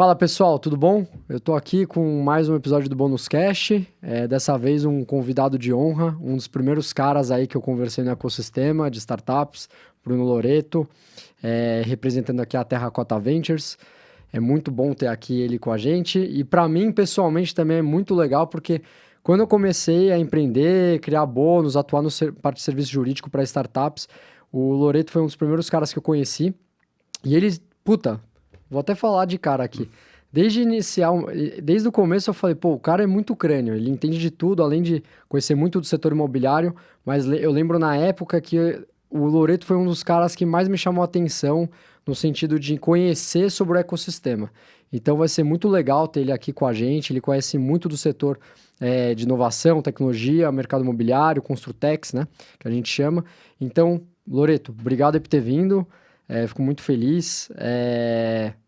Fala pessoal, tudo bom? Eu tô aqui com mais um episódio do Bônus Cast. Dessa vez um convidado de honra, um dos primeiros caras aí que eu conversei no ecossistema de startups, Bruno Loreto, representando aqui a Terracota Ventures. É muito bom ter aqui ele com a gente e para mim pessoalmente também é muito legal porque quando eu comecei a empreender, criar bônus, atuar no parte de serviço jurídico para startups, o Loreto foi um dos primeiros caras que eu conheci e ele, puta, vou até falar de cara aqui. Desde o começo eu falei, pô, o cara é muito crânio, ele entende de tudo, além de conhecer muito do setor imobiliário, mas eu lembro na época que o Loreto foi um dos caras que mais me chamou a atenção no sentido de conhecer sobre o ecossistema. Então vai ser muito legal ter ele aqui com a gente, ele conhece muito do setor de inovação, tecnologia, mercado imobiliário, Construtex, né, que a gente chama. Então, Loreto, obrigado aí por ter vindo. Fico muito feliz.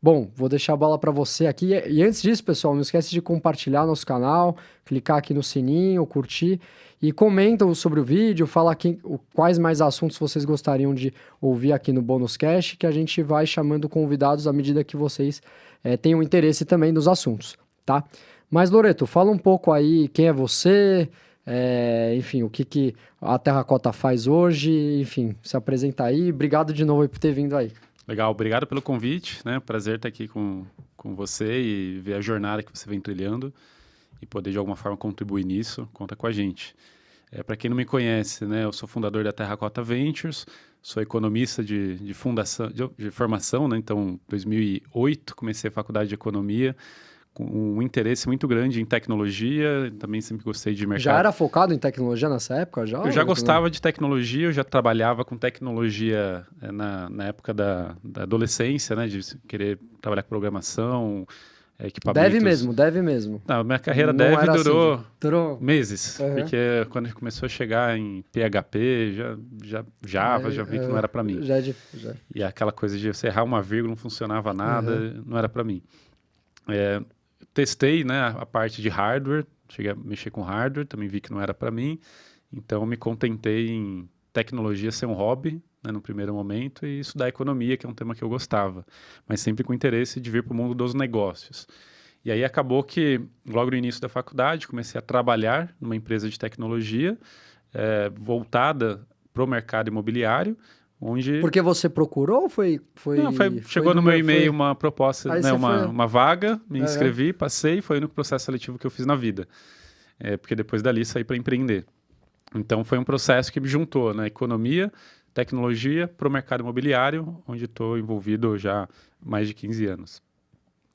Bom, vou deixar a bola para você aqui. E antes disso, pessoal, não esquece de compartilhar nosso canal, clicar aqui no sininho, curtir e comenta sobre o vídeo, fala aqui quais mais assuntos vocês gostariam de ouvir aqui no Bônus Cast, que a gente vai chamando convidados à medida que vocês tenham interesse também nos assuntos, tá? Mas, Loreto, fala um pouco aí quem é você, enfim, o que a Terracota faz hoje, enfim, se apresenta aí. Obrigado de novo aí por ter vindo aí. Legal, obrigado pelo convite, né? Prazer estar aqui com você e ver a jornada que você vem trilhando e poder de alguma forma contribuir nisso. Conta com a gente. Para quem não me conhece, né? Eu sou fundador da Terracota Ventures, sou economista de formação, né? Então, em 2008 comecei a faculdade de economia, com um interesse muito grande em tecnologia, também sempre gostei de mercado. Já era focado em tecnologia nessa época? Eu já gostava de tecnologia, eu já trabalhava com tecnologia na época da adolescência, né, de querer trabalhar com programação, equipamentos. Deve mesmo. Não, minha carreira durou, assim, durou meses, porque quando a gente começou a chegar em PHP, Java, já vi que não era para mim. Já. E aquela coisa de você errar uma vírgula, não funcionava nada, não era para mim. Testei, né, a parte de hardware, cheguei a mexer com hardware, também vi que não era para mim, então me contentei em tecnologia ser um hobby, né, no primeiro momento, e estudar economia, que é um tema que eu gostava, mas sempre com interesse de vir para o mundo dos negócios. E aí acabou que, logo no início da faculdade, comecei a trabalhar numa empresa de tecnologia voltada para o mercado imobiliário, onde... Porque você procurou ou foi... Não, chegou no meu e-mail uma proposta, né, uma vaga, me inscrevi, passei, foi o único processo seletivo que eu fiz na vida. Porque depois dali saí para empreender. Então foi um processo que me juntou na economia, tecnologia, para o mercado imobiliário, onde estou envolvido já há mais de 15 anos.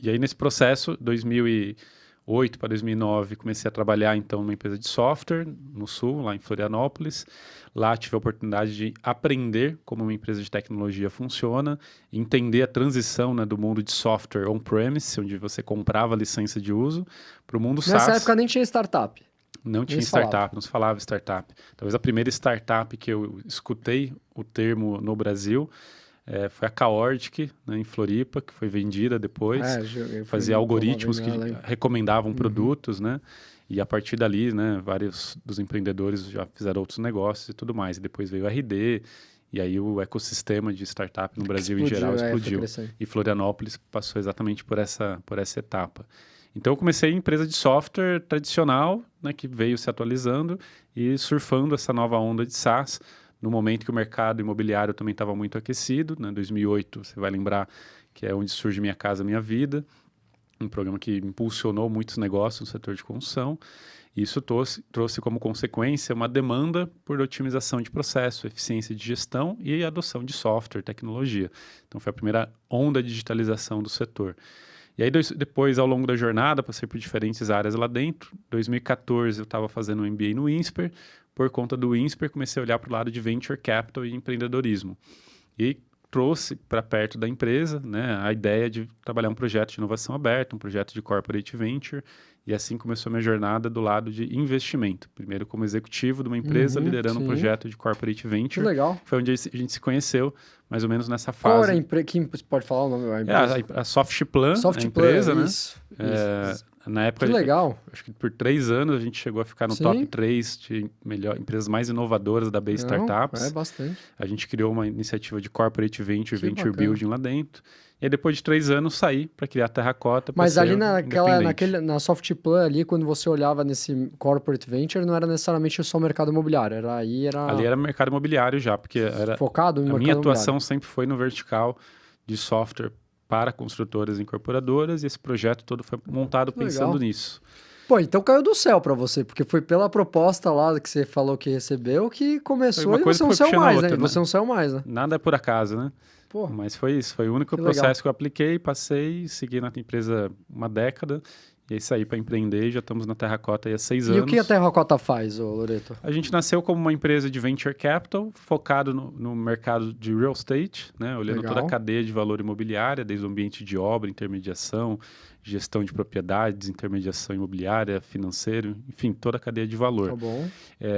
E aí nesse processo, 2008 para 2009, comecei a trabalhar então numa empresa de software no Sul, lá em Florianópolis. Lá tive a oportunidade de aprender como uma empresa de tecnologia funciona, entender a transição, né, do mundo de software on-premise, onde você comprava licença de uso, para o mundo SaaS. Nessa época nem tinha startup. Não tinha startup, não se falava startup. Talvez a primeira startup que eu escutei o termo no Brasil foi a Kaordic, né, em Floripa, que foi vendida depois. Fazia algoritmos que recomendavam produtos, né? E a partir dali, né, vários dos empreendedores já fizeram outros negócios e tudo mais. E depois veio o RD, e aí o ecossistema de startup no Brasil em geral explodiu. E Florianópolis passou exatamente por essa etapa. Então eu comecei em empresa de software tradicional, né, que veio se atualizando e surfando essa nova onda de SaaS, no momento que o mercado imobiliário também estava muito aquecido, né, 2008, você vai lembrar que é onde surge Minha Casa Minha Vida, um programa que impulsionou muitos negócios no setor de construção. E isso trouxe como consequência uma demanda por otimização de processo, eficiência de gestão e adoção de software, tecnologia. Então foi a primeira onda de digitalização do setor. E aí depois, ao longo da jornada, passei por diferentes áreas lá dentro. Em 2014 eu estava fazendo um MBA no INSPER. Por conta do INSPER, comecei a olhar para o lado de Venture Capital e empreendedorismo. E trouxe para perto da empresa, né, a ideia de trabalhar um projeto de inovação aberta, um projeto de corporate venture, e assim começou a minha jornada do lado de investimento. Primeiro como executivo de uma empresa, liderando um projeto de corporate venture. Que legal. Foi onde a gente se conheceu, mais ou menos nessa fase. Qual era a empresa? Pode falar o nome da empresa? A Softplan, a empresa, né? Isso. Na época, que legal. Acho que por 3 anos a gente chegou a ficar no top 3 de empresas mais inovadoras da Bay Startups. Bastante. A gente criou uma iniciativa de Corporate Venture, Venture Building lá dentro. E aí, depois de 3 anos, saí para criar a Terracota. Mas ali na Softplan, ali, quando você olhava nesse Corporate Venture, não era necessariamente só o mercado imobiliário, Ali era mercado imobiliário já, porque focado no mercado imobiliário. A minha atuação sempre foi no vertical de software para construtoras e incorporadoras, e esse projeto todo foi montado pensando nisso. Pô, então caiu do céu para você, porque foi pela proposta lá que você falou que recebeu que começou e você não saiu mais, né? Você não saiu mais, né? Nada é por acaso, né? Pô, mas foi isso, foi o único processo que eu apliquei, passei, segui na empresa uma década, e aí saí para empreender e já estamos na Terracota há 6 anos. E o que a Terracota faz, Loreto? A gente nasceu como uma empresa de venture capital, focado no mercado de real estate, né? Olhando toda a cadeia de valor imobiliária, desde o ambiente de obra, intermediação, gestão de propriedades, intermediação imobiliária, financeiro, enfim, toda a cadeia de valor. Tá bom.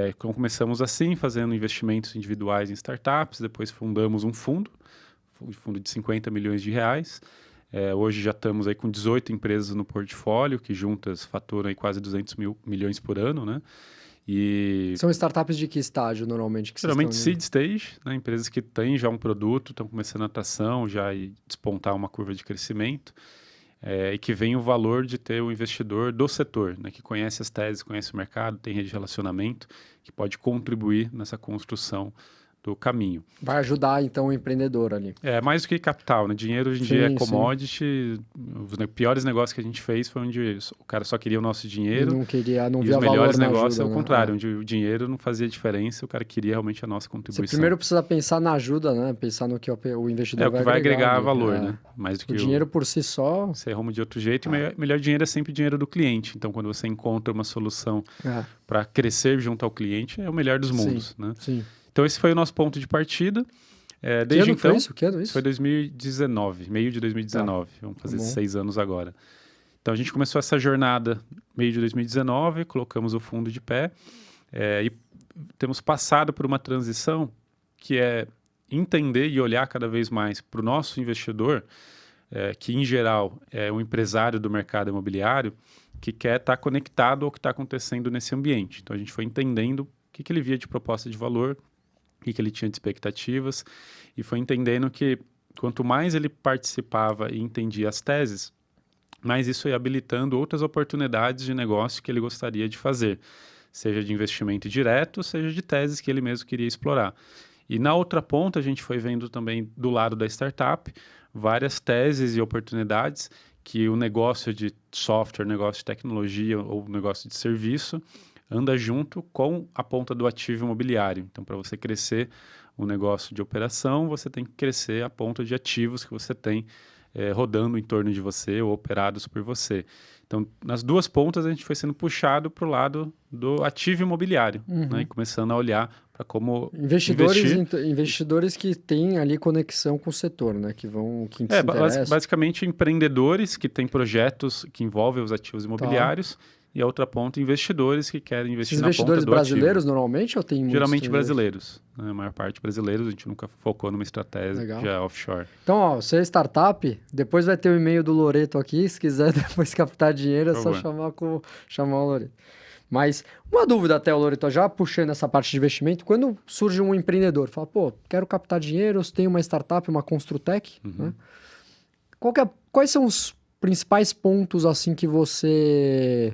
Então começamos assim, fazendo investimentos individuais em startups, depois fundamos um fundo de 50 milhões de reais. Hoje já estamos aí com 18 empresas no portfólio, que juntas faturam aí quase 200 milhões por ano, né? E são startups de que estágio, normalmente? Geralmente seed stage, né? Empresas que têm já um produto, estão começando a atração, já e despontar uma curva de crescimento, e que vem o valor de ter o investidor do setor, né? Que conhece as teses, conhece o mercado, tem rede de relacionamento, que pode contribuir nessa construção do caminho. Vai ajudar, então, o empreendedor ali. Mais do que capital, né? Dinheiro hoje em dia é commodity. Os piores negócios que a gente fez foi onde o cara só queria o nosso dinheiro. E não queria, não via valor na ajuda. Os melhores negócios é o contrário, onde o dinheiro não fazia diferença, o cara queria realmente a nossa contribuição. Você primeiro precisa pensar na ajuda, né? Pensar no que o investidor o que vai agregar valor, né? Mais do que o dinheiro por si só... Você arruma de outro jeito, e melhor dinheiro é sempre o dinheiro do cliente. Então, quando você encontra uma solução para crescer junto ao cliente, é o melhor dos mundos, né? Sim. Então, esse foi o nosso ponto de partida. Desde então, foi isso? Que ano isso? Foi 2019, meio de 2019. Vamos fazer 6 anos agora. Então, a gente começou essa jornada meio de 2019, colocamos o fundo de pé e temos passado por uma transição que é entender e olhar cada vez mais para o nosso investidor, que, em geral, é um empresário do mercado imobiliário que quer estar conectado ao que está acontecendo nesse ambiente. Então, a gente foi entendendo o que ele via de proposta de valor, o que ele tinha de expectativas, e foi entendendo que quanto mais ele participava e entendia as teses, mais isso ia habilitando outras oportunidades de negócio que ele gostaria de fazer, seja de investimento direto, seja de teses que ele mesmo queria explorar. E na outra ponta, a gente foi vendo também do lado da startup várias teses e oportunidades que o negócio de software, negócio de tecnologia ou negócio de serviço anda junto com a ponta do ativo imobiliário. Então, para você crescer um negócio de operação, você tem que crescer a ponta de ativos que você tem rodando em torno de você ou operados por você. Então, nas duas pontas, a gente foi sendo puxado para o lado do ativo imobiliário, né? E começando a olhar para como investidores que têm ali conexão com o setor, né? Que basicamente empreendedores que têm projetos que envolvem os ativos imobiliários. E a outra ponta, investidores que querem investir na ponta do ativo. Investidores brasileiros normalmente ou tem muitos? Geralmente brasileiros. Né? A maior parte brasileiros, a gente nunca focou numa estratégia offshore. Então, você é startup, depois vai ter o e-mail do Loreto aqui, se quiser depois captar dinheiro, é só chamar o Loreto. Mas uma dúvida até, Loreto, já puxando essa parte de investimento, quando surge um empreendedor, fala, quero captar dinheiro, eu tenho uma startup, uma Construtec, né? Quais são os principais pontos assim que você...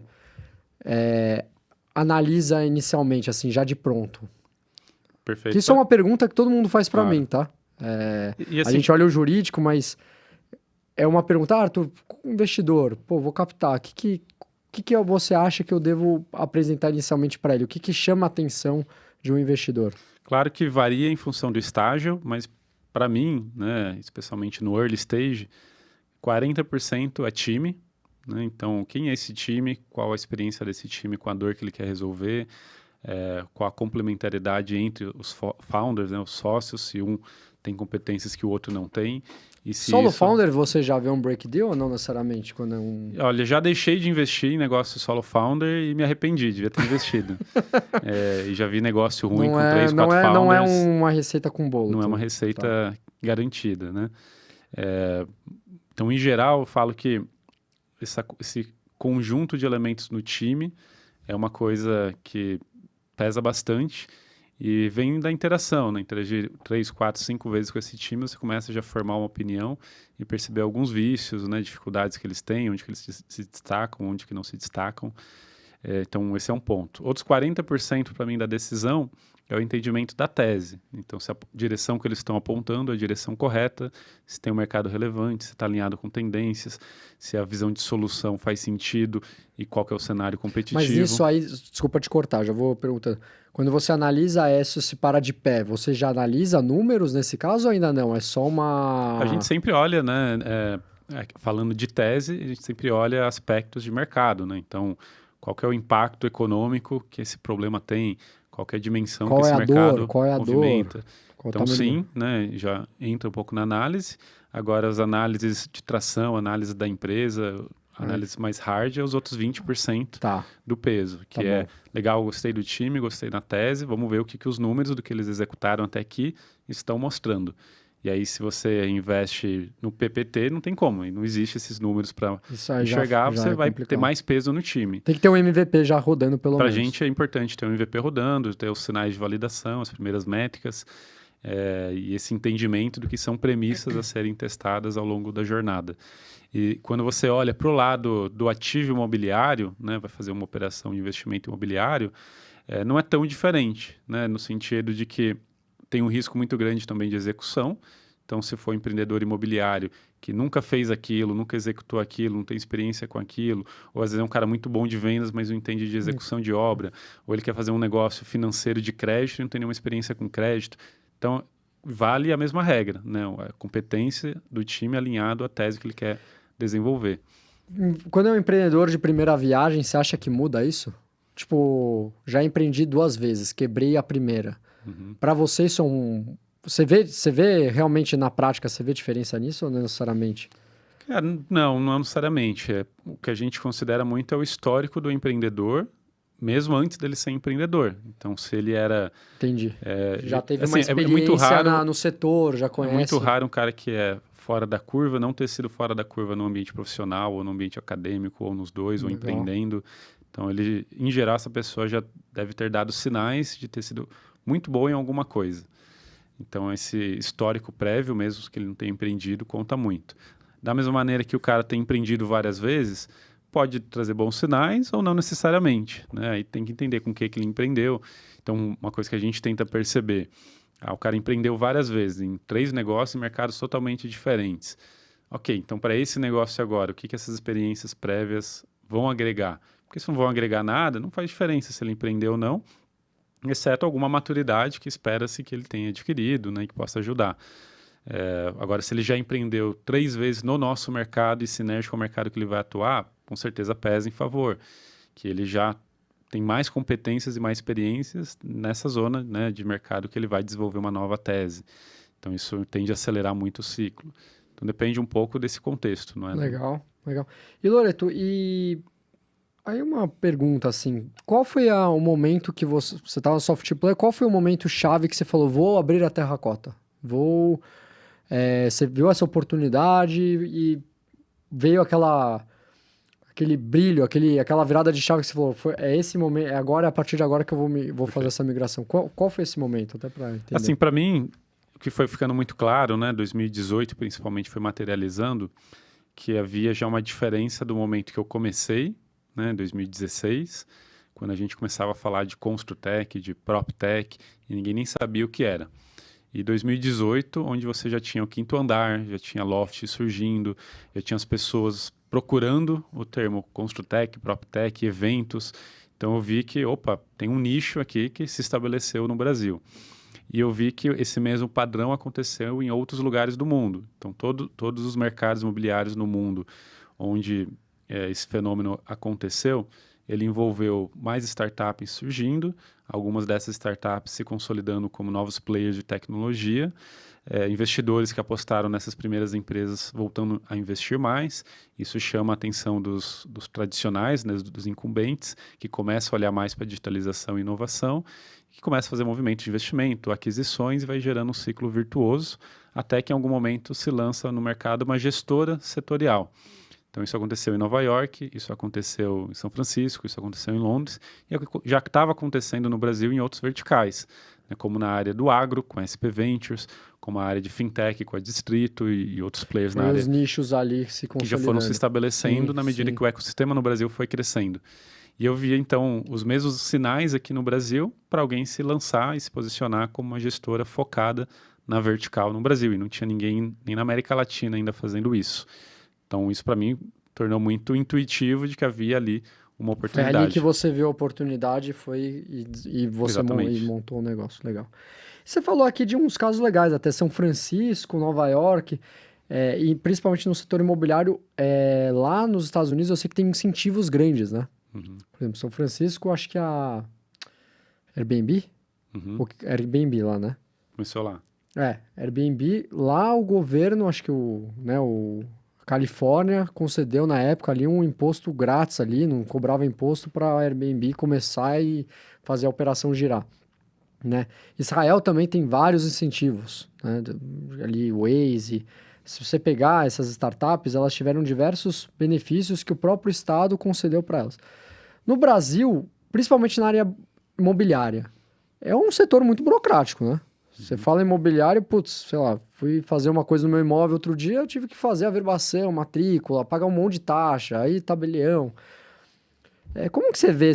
analisa inicialmente, assim, já de pronto? Perfeito. Que isso é uma pergunta que todo mundo faz para mim, tá? E assim, a gente olha o jurídico, mas é uma pergunta, Arthur, investidor, vou captar, o que você acha que eu devo apresentar inicialmente para ele? O que chama a atenção de um investidor? Claro que varia em função do estágio, mas para mim, né, especialmente no early stage, 40% é time. Então, quem é esse time, qual a experiência desse time com a dor que ele quer resolver, qual a complementariedade entre os founders, né, os sócios, se um tem competências que o outro não tem. E se Solo founder, você já vê um break deal ou não necessariamente? Quando é Olha, já deixei de investir em negócio solo founder e me arrependi, devia ter investido. E já vi negócio ruim com 3, 4 founders. Não é uma receita com bolo. Não é uma receita garantida, né? Então, em geral, eu falo que esse conjunto de elementos no time é uma coisa que pesa bastante E vem da interação, né? Interagir 3, 4, 5 vezes com esse time, você começa já a formar uma opinião e perceber alguns vícios, né? Dificuldades que eles têm, onde que eles se destacam, onde que não se destacam. Então, esse é um ponto. Outros 40% para mim da decisão é o entendimento da tese. Então, se a direção que eles estão apontando é a direção correta, se tem um mercado relevante, se está alinhado com tendências, se a visão de solução faz sentido e qual que é o cenário competitivo. Mas isso aí, desculpa te cortar, já vou perguntando. Quando você analisa isso se para de pé, você já analisa números nesse caso ou ainda não? É só uma... A gente sempre olha, né, falando de tese, a gente sempre olha aspectos de mercado, né? Então, qual que é o impacto econômico que esse problema tem, qual que é a dimensão que esse mercado movimenta. Então, sim, né, já entra um pouco na análise. Agora, as análises de tração, análise da empresa, análise mais hard, é os outros 20% do peso, que é legal, gostei do time, gostei da tese, vamos ver o que os números do que eles executaram até aqui estão mostrando. E aí, se você investe no PPT, não tem como, não existe esses números para enxergar, você vai ter mais peso no time. Tem que ter um MVP já rodando, pelo menos. Para a gente é importante ter um MVP rodando, ter os sinais de validação, as primeiras métricas, e esse entendimento do que são premissas a serem testadas ao longo da jornada. E quando você olha para o lado do ativo imobiliário, né, vai fazer uma operação de investimento imobiliário, não é tão diferente, né, no sentido de que tem um risco muito grande também de execução. Então, se for empreendedor imobiliário que nunca fez aquilo, nunca executou aquilo, não tem experiência com aquilo, ou às vezes é um cara muito bom de vendas, mas não entende de execução de obra, ou ele quer fazer um negócio financeiro de crédito e não tem nenhuma experiência com crédito. Então, vale a mesma regra, né? A competência do time alinhado à tese que ele quer desenvolver. Quando é um empreendedor de primeira viagem, você acha que muda isso? Tipo, já empreendi 2 vezes, quebrei a primeira. Para você, isso é um... Você vê realmente na prática, você vê diferença nisso ou não necessariamente? Não necessariamente. O que a gente considera muito é o histórico do empreendedor, mesmo antes dele ser empreendedor. Então, se ele era... Entendi. Já teve uma experiência muito raro, no setor, já conhece. É muito raro um cara que é fora da curva, não ter sido fora da curva no ambiente profissional, ou no ambiente acadêmico, ou nos dois, ou empreendendo. Então, ele, em geral, essa pessoa já deve ter dado sinais de ter sido muito bom em alguma coisa. Então, esse histórico prévio, mesmo que ele não tenha empreendido, conta muito. Da mesma maneira que o cara tem empreendido várias vezes, pode trazer bons sinais ou não necessariamente, né? Aí tem que entender com o que ele empreendeu. Então, uma coisa que a gente tenta perceber, o cara empreendeu várias vezes em 3 negócios em mercados totalmente diferentes. Ok, então para esse negócio agora, o que essas experiências prévias vão agregar? Porque se não vão agregar nada, não faz diferença se ele empreendeu ou não, exceto alguma maturidade que espera-se que ele tenha adquirido, né, e que possa ajudar. Agora, se ele já empreendeu 3 vezes no nosso mercado e sinérgico ao mercado que ele vai atuar, com certeza pesa em favor, que ele já tem mais competências e mais experiências nessa zona, né, de mercado que ele vai desenvolver uma nova tese. Então, isso tende a acelerar muito o ciclo. Então, depende um pouco desse contexto, não é? Legal. E, Loreto, aí uma pergunta assim, qual foi o momento que você estava no Softplay, qual foi o momento chave que você falou, vou abrir a terracota, você viu essa oportunidade e veio aquele brilho, aquela virada de chave que você falou, é esse momento, agora, a partir de agora que eu vou fazer essa migração. Qual foi esse momento, até para entender? Assim, para mim, o que foi ficando muito claro, né, 2018 principalmente foi materializando, que havia já uma diferença do momento que eu comecei, né, 2016, quando a gente começava a falar de Construtech, de PropTech, e ninguém nem sabia o que era. E 2018, onde você já tinha o quinto andar, já tinha loft surgindo, já tinha as pessoas procurando o termo Construtech, PropTech, eventos. Então eu vi que, tem um nicho aqui que se estabeleceu no Brasil. E eu vi que esse mesmo padrão aconteceu em outros lugares do mundo. Então todos os mercados imobiliários no mundo onde esse fenômeno aconteceu, ele envolveu mais startups surgindo, algumas dessas startups se consolidando como novos players de tecnologia, investidores que apostaram nessas primeiras empresas voltando a investir mais. Isso chama a atenção dos tradicionais, né, dos incumbentes, que começam a olhar mais para a digitalização e inovação, que começam a fazer movimentos de investimento, aquisições, e vai gerando um ciclo virtuoso, até que em algum momento se lança no mercado uma gestora setorial. Então, isso aconteceu em Nova York, isso aconteceu em São Francisco, isso aconteceu em Londres, e já estava acontecendo no Brasil em outros verticais, né, como na área do agro, com a SP Ventures, como a área de fintech, com a Distrito e outros players na área. Os nichos ali se que já foram se estabelecendo na medida que o ecossistema no Brasil foi crescendo. E eu via, então, os mesmos sinais aqui no Brasil para alguém se lançar e se posicionar como uma gestora focada na vertical no Brasil. E não tinha ninguém nem na América Latina ainda fazendo isso. Então, isso para mim tornou muito intuitivo de que havia ali uma oportunidade. Foi ali que você viu a oportunidade e você montou um negócio legal. Você falou aqui de uns casos legais, até São Francisco, Nova York, e principalmente no setor imobiliário, lá nos Estados Unidos eu sei que tem incentivos grandes, né? Por exemplo, São Francisco, acho que a Airbnb, Airbnb lá, né? Começou lá. Airbnb, lá o governo, acho que o Califórnia concedeu na época ali um imposto grátis ali, não cobrava imposto para a Airbnb começar e fazer a operação girar, né? Israel também tem vários incentivos, né? Ali o Waze, se você pegar essas startups, elas tiveram diversos benefícios que o próprio Estado concedeu para elas. No Brasil, principalmente na área imobiliária, é um setor muito burocrático, né? Você fala imobiliário, sei lá, fui fazer uma coisa no meu imóvel outro dia, eu tive que fazer averbação, matrícula, pagar um monte de taxa, aí tabelião. Como que você vê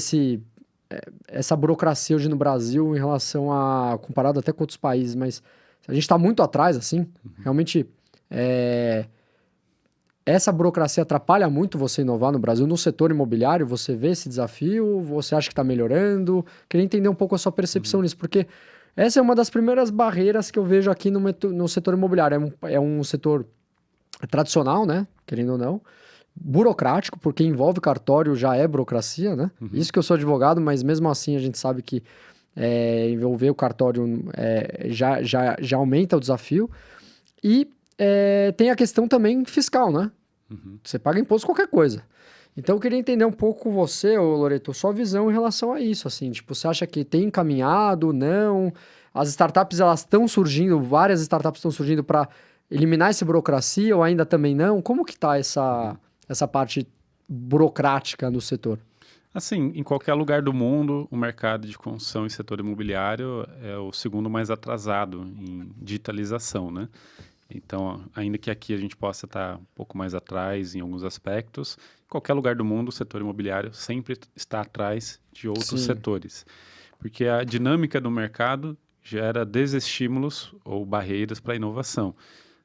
essa burocracia hoje no Brasil em relação comparado até com outros países, mas a gente está muito atrás, assim, realmente, essa burocracia atrapalha muito você inovar no Brasil, no setor imobiliário, você vê esse desafio, você acha que está melhorando? Queria entender um pouco a sua percepção nisso, porque essa é uma das primeiras barreiras que eu vejo aqui no setor imobiliário. É um setor tradicional, né? Querendo ou não. Burocrático, porque envolve cartório, já é burocracia, né? Isso que eu sou advogado, mas mesmo assim a gente sabe que envolver o cartório já aumenta o desafio. E tem a questão também fiscal, né? Você paga imposto qualquer coisa. Então, eu queria entender um pouco com você, Loreto, sua visão em relação a isso, assim, tipo, você acha que tem encaminhado, não? As startups, elas estão surgindo, várias startups estão surgindo para eliminar essa burocracia ou ainda também não? Como que está essa parte burocrática no setor? Assim, em qualquer lugar do mundo, o mercado de construção e setor imobiliário é o segundo mais atrasado em digitalização, né? Então, ainda que aqui a gente possa estar um pouco mais atrás em alguns aspectos, em qualquer lugar do mundo, o setor imobiliário sempre está atrás de outros setores. Porque a dinâmica do mercado gera desestímulos ou barreiras para a inovação.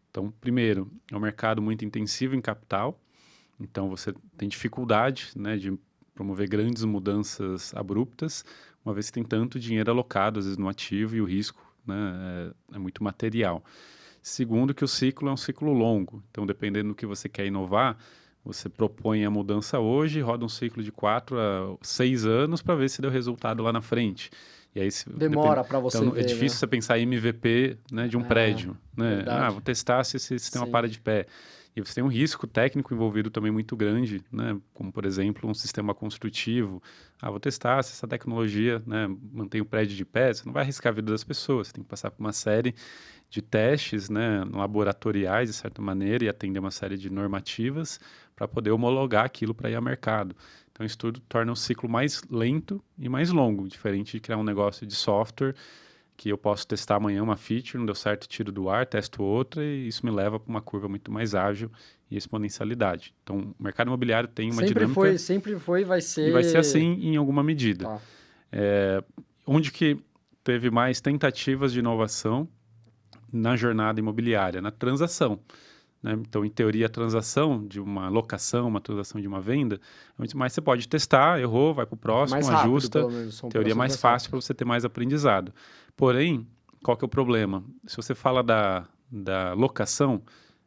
Então, primeiro, é um mercado muito intensivo em capital, então você tem dificuldade, né, de promover grandes mudanças abruptas, uma vez que tem tanto dinheiro alocado, às vezes, no ativo, e o risco, né, é muito material. Segundo, que o ciclo é um ciclo longo. Então, dependendo do que você quer inovar, você propõe a mudança hoje, roda um ciclo de 4 a 6 anos para ver se deu resultado lá na frente. E aí, demora para você então, ver, é difícil você pensar em MVP, né, de um prédio. Né? Vou testar se esse sistema para de pé. E você tem um risco técnico envolvido também muito grande, né? Como, por exemplo, um sistema construtivo. Vou testar se essa tecnologia, né, mantém o prédio de pé. Você não vai arriscar a vida das pessoas. Você tem que passar por uma série de testes, né, laboratoriais, de certa maneira, e atender uma série de normativas para poder homologar aquilo para ir ao mercado. Então, isso tudo torna o ciclo mais lento e mais longo, diferente de criar um negócio de software que eu posso testar amanhã uma feature, não deu certo, tiro do ar, testo outra, e isso me leva para uma curva muito mais ágil e exponencialidade. Então, o mercado imobiliário tem uma dinâmica... Sempre foi, vai ser... E vai ser assim em alguma medida. Onde que teve mais tentativas de inovação na jornada imobiliária? Na transação. Né? Então, em teoria, a transação de uma locação, uma transação de uma venda, mas você pode testar, errou, vai para o próximo, mais rápido, ajusta. Teoria mais fácil para você ter mais aprendizado. Porém, qual que é o problema? Se você fala da locação,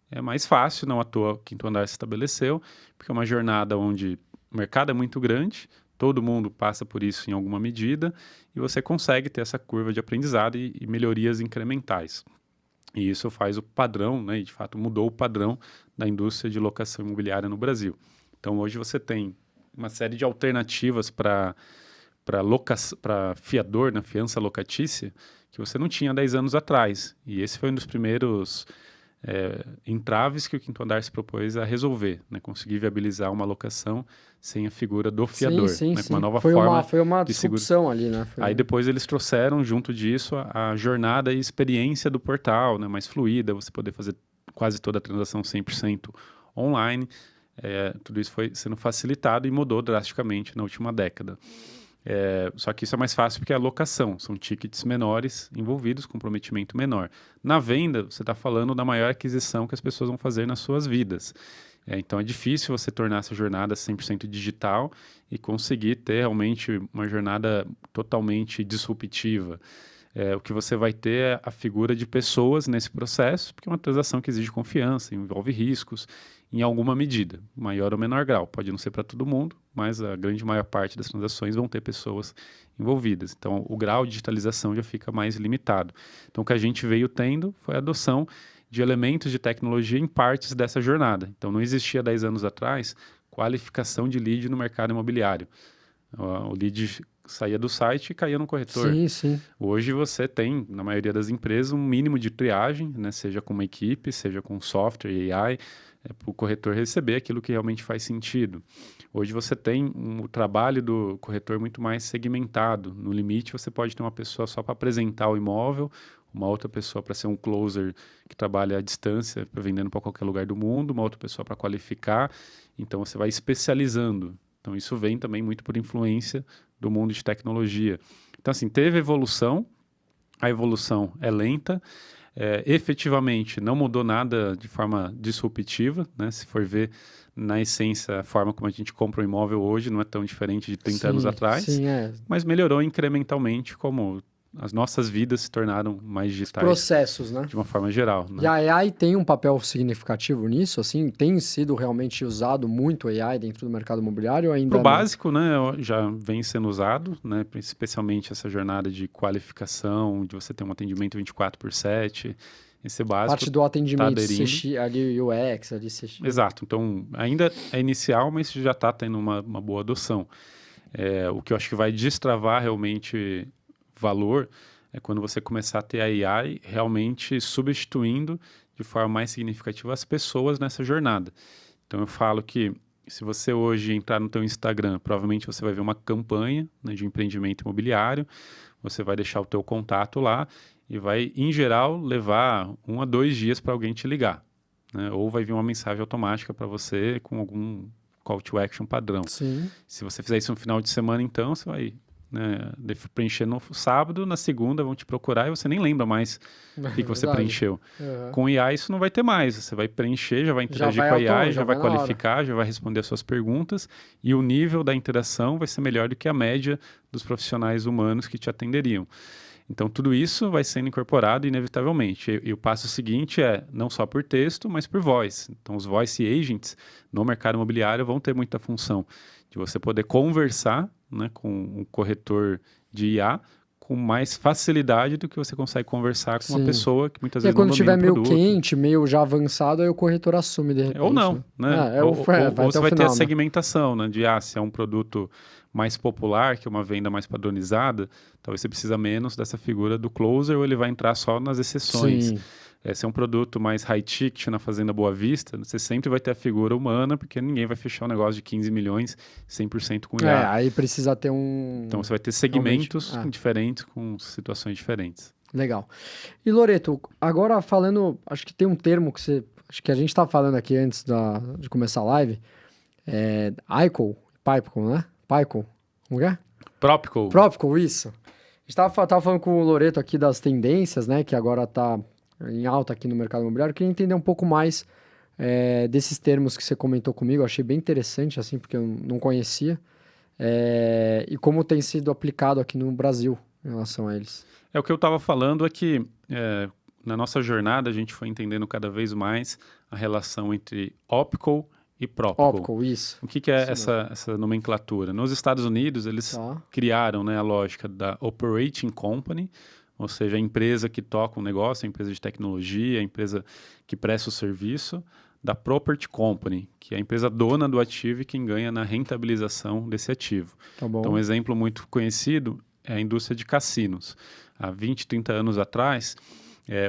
é mais fácil, não à toa o Quinto Andar se estabeleceu, porque é uma jornada onde o mercado é muito grande, todo mundo passa por isso em alguma medida, e você consegue ter essa curva de aprendizado e melhorias incrementais. E isso faz o padrão, né, e de fato mudou o padrão da indústria de locação imobiliária no Brasil. Então, hoje você tem uma série de alternativas para fiador, na fiança locatícia, que você não tinha 10 anos atrás. E esse foi um dos primeiros entraves que o Quinto Andar se propôs a resolver, né? Conseguir viabilizar uma locação sem a figura do fiador, né? Com uma nova forma foi uma de disrupção ali, né? Aí depois eles trouxeram junto disso a jornada e experiência do portal, né? Mais fluida, você poder fazer quase toda a transação 100% online. Tudo isso foi sendo facilitado e mudou drasticamente na última década. Só que isso é mais fácil porque é a locação, são tickets menores envolvidos, comprometimento menor. Na venda, você está falando da maior aquisição que as pessoas vão fazer nas suas vidas. Então é difícil você tornar essa jornada 100% digital e conseguir ter realmente uma jornada totalmente disruptiva. O que você vai ter é a figura de pessoas nesse processo, porque é uma transação que exige confiança, envolve riscos, em alguma medida, maior ou menor grau. Pode não ser para todo mundo, mas a grande maior parte das transações vão ter pessoas envolvidas. Então, o grau de digitalização já fica mais limitado. Então, o que a gente veio tendo foi a adoção de elementos de tecnologia em partes dessa jornada. Então, não existia 10 anos atrás qualificação de lead no mercado imobiliário. O lead saía do site e caía no corretor. Sim, sim. Hoje você tem, na maioria das empresas, um mínimo de triagem, né? Seja com uma equipe, seja com software e AI, para o corretor receber aquilo que realmente faz sentido. Hoje você tem o trabalho do corretor muito mais segmentado. No limite, você pode ter uma pessoa só para apresentar o imóvel, uma outra pessoa para ser um closer que trabalha à distância, vendendo para qualquer lugar do mundo, uma outra pessoa para qualificar. Então, você vai especializando. Então, isso vem também muito por influência do mundo de tecnologia. Então, assim, teve evolução, a evolução é lenta, efetivamente não mudou nada de forma disruptiva, né? Se for ver, na essência, a forma como a gente compra um imóvel hoje não é tão diferente de 30 anos atrás, mas melhorou incrementalmente como as nossas vidas se tornaram mais digitais. Os processos, né? De uma forma geral. Né? E a AI tem um papel significativo nisso? Assim, tem sido realmente usado muito AI dentro do mercado imobiliário? Ainda Pro básico, né, já vem sendo usado, né, especialmente essa jornada de qualificação, de você ter um atendimento 24/7. Esse básico. Parte do atendimento, ali UX, ali CX. Exato. Então, ainda é inicial, mas já está tendo uma boa adoção. O que eu acho que vai destravar realmente valor é quando você começar a ter a AI realmente substituindo de forma mais significativa as pessoas nessa jornada. Então, eu falo que se você hoje entrar no teu Instagram, provavelmente você vai ver uma campanha, né, de empreendimento imobiliário, você vai deixar o teu contato lá e vai, em geral, levar 1 a 2 dias para alguém te ligar, né? Ou vai vir uma mensagem automática para você com algum call to action padrão. Sim. Se você fizer isso no final de semana, então, você vai, né, preencher no sábado, na segunda vão te procurar e você nem lembra mais o que você preencheu. Uhum. Com IA isso não vai ter mais, você vai preencher, já vai interagir com a IA, já vai qualificar, já vai responder as suas perguntas e o nível da interação vai ser melhor do que a média dos profissionais humanos que te atenderiam. Então, tudo isso vai sendo incorporado inevitavelmente. E o passo seguinte é não só por texto, mas por voz. Então, os voice agents no mercado imobiliário vão ter muita função de você poder conversar, né, com um corretor de IA com mais facilidade do que você consegue conversar com uma pessoa que muitas vezes não domina o produto. Quando estiver meio quente, meio já avançado, aí o corretor assume de repente. Ou não, né? Ou você vai ter a segmentação, né? De se é um produto mais popular, que é uma venda mais padronizada, talvez você precisa menos dessa figura do closer ou ele vai entrar só nas exceções. Sim. Se é um produto mais high ticket na Fazenda Boa Vista, você sempre vai ter a figura humana, porque ninguém vai fechar um negócio de 15 milhões 100% com IA. Aí precisa ter um... Então você vai ter segmentos diferentes, com situações diferentes. Legal. E Loreto, agora falando, acho que tem um termo que acho que a gente estava falando aqui antes de começar a live, Pipeco, né? Pipeco, como é? Propco, isso. A gente tava falando com o Loreto aqui das tendências, né, que agora está em alta aqui no mercado imobiliário. Eu queria entender um pouco mais desses termos que você comentou comigo. Eu achei bem interessante, assim, porque eu não conhecia. E como tem sido aplicado aqui no Brasil em relação a eles. O que eu estava falando é que na nossa jornada a gente foi entendendo cada vez mais a relação entre Opco e Propco. Opco, isso. O que é essa nomenclatura? Nos Estados Unidos, eles criaram, né, a lógica da Operating Company, ou seja, a empresa que toca um negócio, a empresa de tecnologia, a empresa que presta o serviço, da Property Company, que é a empresa dona do ativo e quem ganha na rentabilização desse ativo. Tá bom. Então, um exemplo muito conhecido é a indústria de cassinos. Há 20, 30 anos atrás,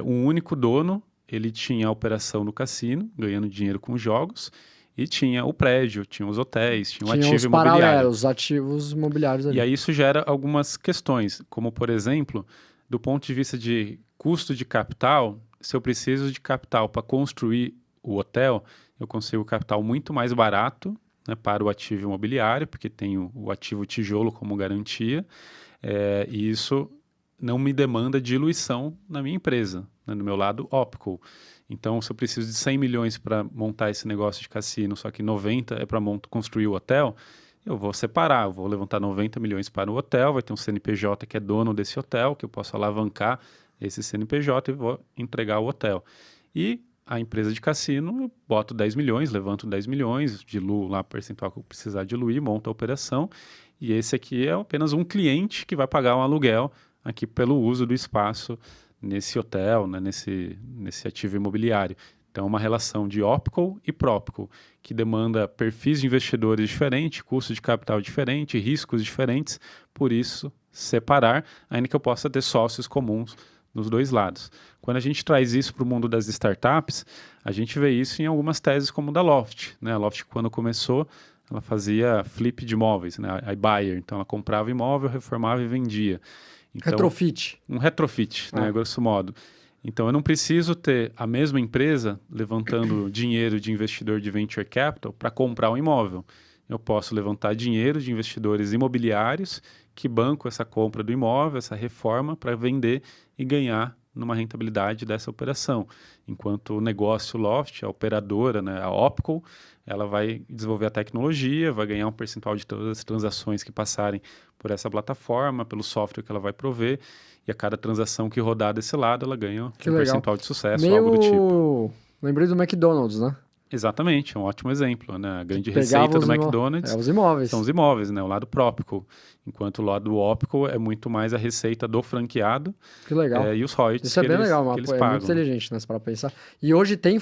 um único dono ele tinha a operação no cassino, ganhando dinheiro com jogos, e tinha o prédio, tinha os hotéis, tinha um ativo imobiliário. Paralelos, os ativos imobiliários ali. E aí isso gera algumas questões, como por exemplo, do ponto de vista de custo de capital, se eu preciso de capital para construir o hotel, eu consigo capital muito mais barato, né, para o ativo imobiliário, porque tem o ativo tijolo como garantia, e isso não me demanda diluição na minha empresa, né, no meu lado OpCo. Então, se eu preciso de 100 milhões para montar esse negócio de cassino, só que 90 é para construir o hotel, eu vou separar, eu vou levantar 90 milhões para o hotel, vai ter um CNPJ que é dono desse hotel, que eu posso alavancar esse CNPJ e vou entregar o hotel. E a empresa de cassino, eu boto 10 milhões, levanto 10 milhões, diluo lá o percentual que eu precisar diluir, monto a operação, e esse aqui é apenas um cliente que vai pagar um aluguel aqui pelo uso do espaço nesse hotel, né, nesse ativo imobiliário. Então, é uma relação de OpCo e PropCo, que demanda perfis de investidores diferentes, custo de capital diferente, riscos diferentes, por isso, separar, ainda que eu possa ter sócios comuns nos dois lados. Quando a gente traz isso para o mundo das startups, a gente vê isso em algumas teses como da Loft, né? A Loft, quando começou, ela fazia flip de imóveis, né? A buyer. Então, ela comprava imóvel, reformava e vendia. Então, retrofit. Um retrofit, né? Grosso modo. Então, eu não preciso ter a mesma empresa levantando dinheiro de investidor de venture capital para comprar um imóvel. Eu posso levantar dinheiro de investidores imobiliários que bancam essa compra do imóvel, essa reforma, para vender e ganhar numa rentabilidade dessa operação. Enquanto o negócio Loft, a operadora, né, a OpCo, ela vai desenvolver a tecnologia, vai ganhar um percentual de todas as transações que passarem por essa plataforma, pelo software que ela vai prover, e a cada transação que rodar desse lado, ela ganha um percentual de sucesso, algo do tipo. Lembrei do McDonald's, né? Exatamente, é um ótimo exemplo, né? A grande receita do McDonald's os imóveis. são os imóveis, né? O lado próprio. Enquanto o lado óptico é muito mais a receita do franqueado. Que legal. E os royalties Isso é bem legal, que eles pagam. É muito inteligente, né? Para pensar. E hoje tem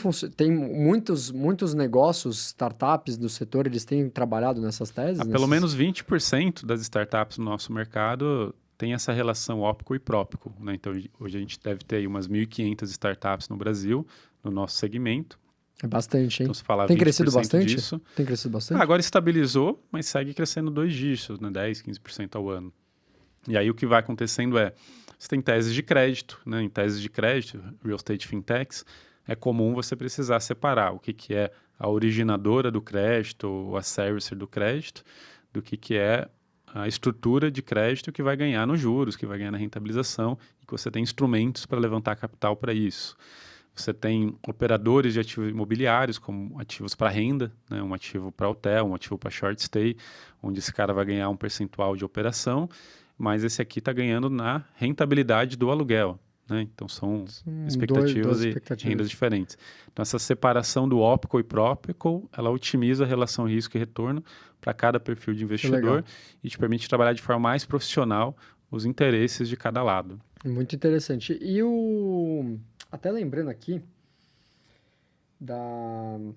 muitos negócios, startups do setor, eles têm trabalhado nessas teses? Pelo menos 20% das startups no nosso mercado tem essa relação óptico e próptico, né? Então, hoje a gente deve ter aí umas 1.500 startups no Brasil, no nosso segmento. É bastante, hein? Então, se falar tem crescido bastante? Disso, tem crescido bastante? Agora estabilizou, mas segue crescendo 2 dígitos, né? 10, 15% ao ano. E aí o que vai acontecendo você tem teses de crédito, né? Em teses de crédito, real estate fintechs, é comum você precisar separar o que é a originadora do crédito, ou a servicer do crédito, do que é a estrutura de crédito que vai ganhar nos juros, que vai ganhar na rentabilização, e que você tem instrumentos para levantar capital para isso. Você tem operadores de ativos imobiliários, como ativos para renda, né? Um ativo para hotel, um ativo para short stay, onde esse cara vai ganhar um percentual de operação, mas esse aqui está ganhando na rentabilidade do aluguel. Né? Então, são expectativas e rendas diferentes. Então, essa separação do OpCo e PropCo, ela otimiza a relação risco e retorno para cada perfil de investidor e te permite trabalhar de forma mais profissional os interesses de cada lado. Muito interessante. E até lembrando aqui qual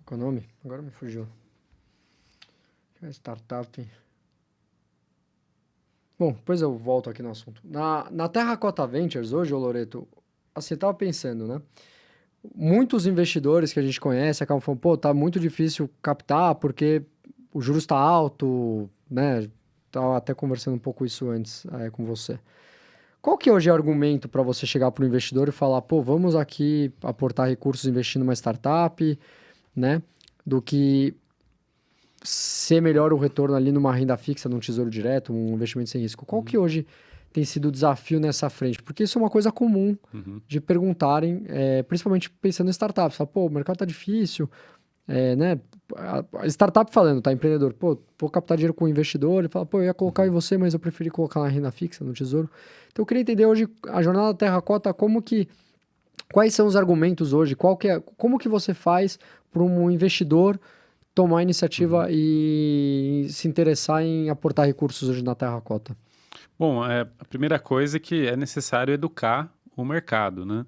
que é o nome? Agora me fugiu. Startup. Bom, depois eu volto aqui no assunto. Na Terracota Ventures, hoje, Loreto, assim, eu estava pensando, né? Muitos investidores que a gente conhece acabam falando, pô, tá muito difícil captar porque o juros está alto, né? Estava até conversando um pouco isso antes com você. Qual que hoje é o argumento para você chegar para o investidor e falar, pô, vamos aqui aportar recursos investindo numa startup, né? Do que ser melhor o retorno ali numa renda fixa, num tesouro direto, um investimento sem risco. Qual que hoje tem sido o desafio nessa frente? Porque isso é uma coisa comum de perguntarem, principalmente pensando em startups. Fala, pô, o mercado tá difícil, né? A startup falando, tá? Empreendedor, pô, vou captar dinheiro com o investidor. Ele fala, pô, eu ia colocar em você, mas eu preferi colocar na renda fixa, no tesouro. Então, eu queria entender hoje a jornada da Terracota, quais são os argumentos hoje? Como que você faz para um investidor tomar a iniciativa e se interessar em aportar recursos hoje na Terracota? Bom, a primeira coisa é que é necessário educar o mercado, né?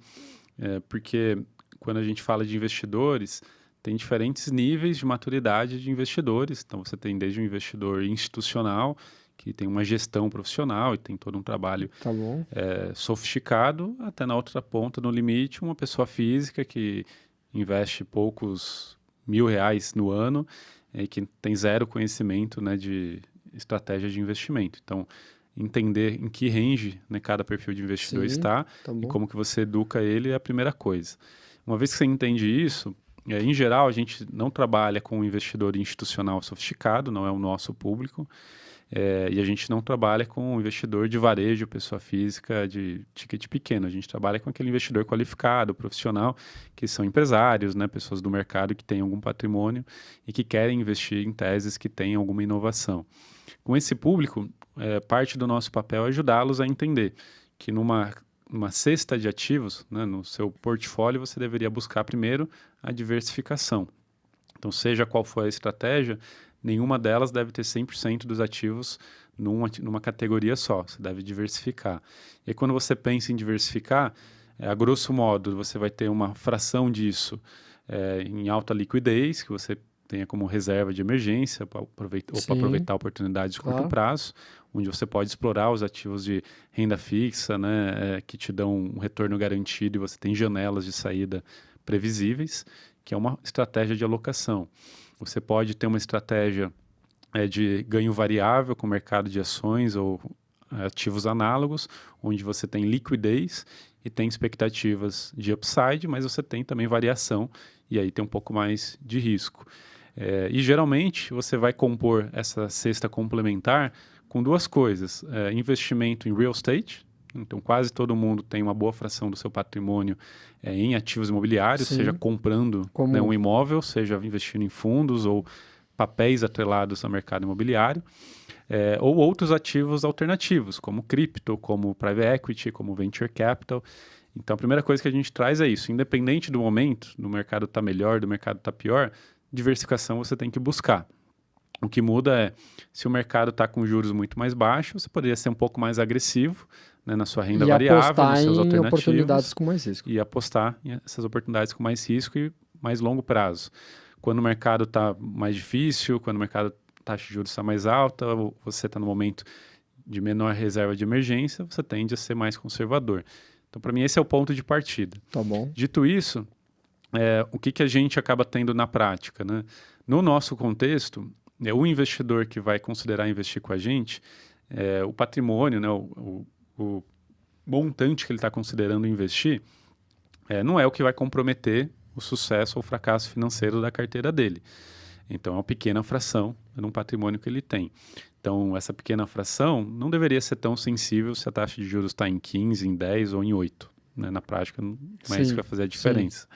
Porque quando a gente fala de investidores, tem diferentes níveis de maturidade de investidores. Então, você tem desde um investidor institucional, que tem uma gestão profissional e tem todo um trabalho sofisticado, até na outra ponta, no limite, uma pessoa física que investe poucos R$ 1.000 no ano e que tem zero conhecimento, né, de estratégia de investimento. Então, entender em que range, né, cada perfil de investidor está e como que você educa ele é a primeira coisa. Uma vez que você entende isso, em geral, a gente não trabalha com um investidor institucional sofisticado, não é o nosso público, e a gente não trabalha com um investidor de varejo, pessoa física, de ticket pequeno. A gente trabalha com aquele investidor qualificado, profissional, que são empresários, né, pessoas do mercado que têm algum patrimônio e que querem investir em teses que têm alguma inovação. Com esse público, parte do nosso papel é ajudá-los a entender que numa cesta de ativos, né, no seu portfólio, você deveria buscar primeiro a diversificação. Então, seja qual for a estratégia, nenhuma delas deve ter 100% dos ativos numa categoria só. Você deve diversificar. E aí, quando você pensa em diversificar, a grosso modo, você vai ter uma fração disso em alta liquidez, que você tenha como reserva de emergência para aproveitar oportunidades de curto prazo, onde você pode explorar os ativos de renda fixa, né, que te dão um retorno garantido e você tem janelas de saída previsíveis, que é uma estratégia de alocação. Você pode ter uma estratégia de ganho variável com o mercado de ações ou ativos análogos, onde você tem liquidez e tem expectativas de upside, mas você tem também variação e aí tem um pouco mais de risco. E geralmente você vai compor essa cesta complementar com duas coisas: investimento em real estate. Então, quase todo mundo tem uma boa fração do seu patrimônio em ativos imobiliários, seja comprando um imóvel, seja investindo em fundos ou papéis atrelados ao mercado imobiliário, ou outros ativos alternativos, como cripto, como private equity, como venture capital. Então, a primeira coisa que a gente traz é isso: independente do momento, do mercado está melhor, do mercado está pior, diversificação você tem que buscar. O que muda é, se o mercado está com juros muito mais baixos, você poderia ser um pouco mais agressivo, né, na sua renda variável, nos seus alternativos. Oportunidades com mais risco. E apostar em essas oportunidades com mais risco e mais longo prazo. Quando o mercado está mais difícil, quando o mercado, taxa de juros está mais alta, ou você está no momento de menor reserva de emergência, você tende a ser mais conservador. Então, para mim, esse é o ponto de partida. Tá bom. Dito isso, o que a gente acaba tendo na prática, né? No nosso contexto, o investidor que vai considerar investir com a gente, o patrimônio, né, o montante que ele está considerando investir, não é o que vai comprometer o sucesso ou o fracasso financeiro da carteira dele. Então, é uma pequena fração num patrimônio que ele tem. Então, essa pequena fração não deveria ser tão sensível se a taxa de juros está em 15, em 10 ou em 8. Né? Na prática, não é isso que vai fazer a diferença.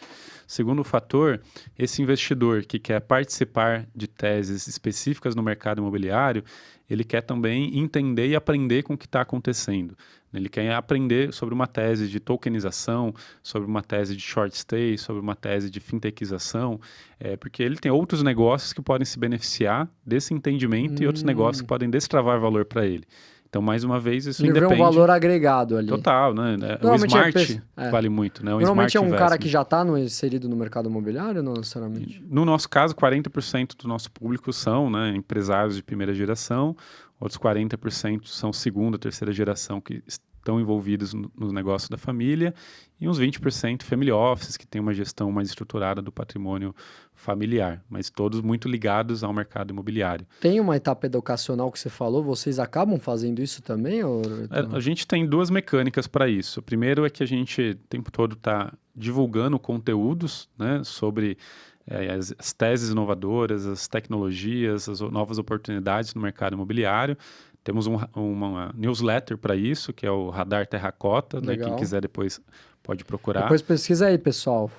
Segundo fator, esse investidor que quer participar de teses específicas no mercado imobiliário, ele quer também entender e aprender com o que está acontecendo. Ele quer aprender sobre uma tese de tokenização, sobre uma tese de short stay, sobre uma tese de fintechização, porque ele tem outros negócios que podem se beneficiar desse entendimento e outros negócios que podem destravar valor para ele. Então, mais uma vez, isso independe... Ele vê um valor agregado ali. Total, né? O Smart vale muito, né? Normalmente é um cara que já está inserido no mercado imobiliário, não necessariamente? No nosso caso, 40% do nosso público são, né, empresários de primeira geração, outros 40% são segunda, terceira geração que estão envolvidos nos negócios da família e uns 20% family offices, que tem uma gestão mais estruturada do patrimônio familiar, mas todos muito ligados ao mercado imobiliário. Tem uma etapa educacional que você falou, vocês acabam fazendo isso também? A gente tem duas mecânicas para isso. O primeiro é que a gente o tempo todo está divulgando conteúdos, né, sobre as teses inovadoras, as tecnologias, as novas oportunidades no mercado imobiliário. Temos uma newsletter para isso, que é o Radar Terracota, né? Quem quiser depois pode procurar. Depois pesquisa aí, pessoal.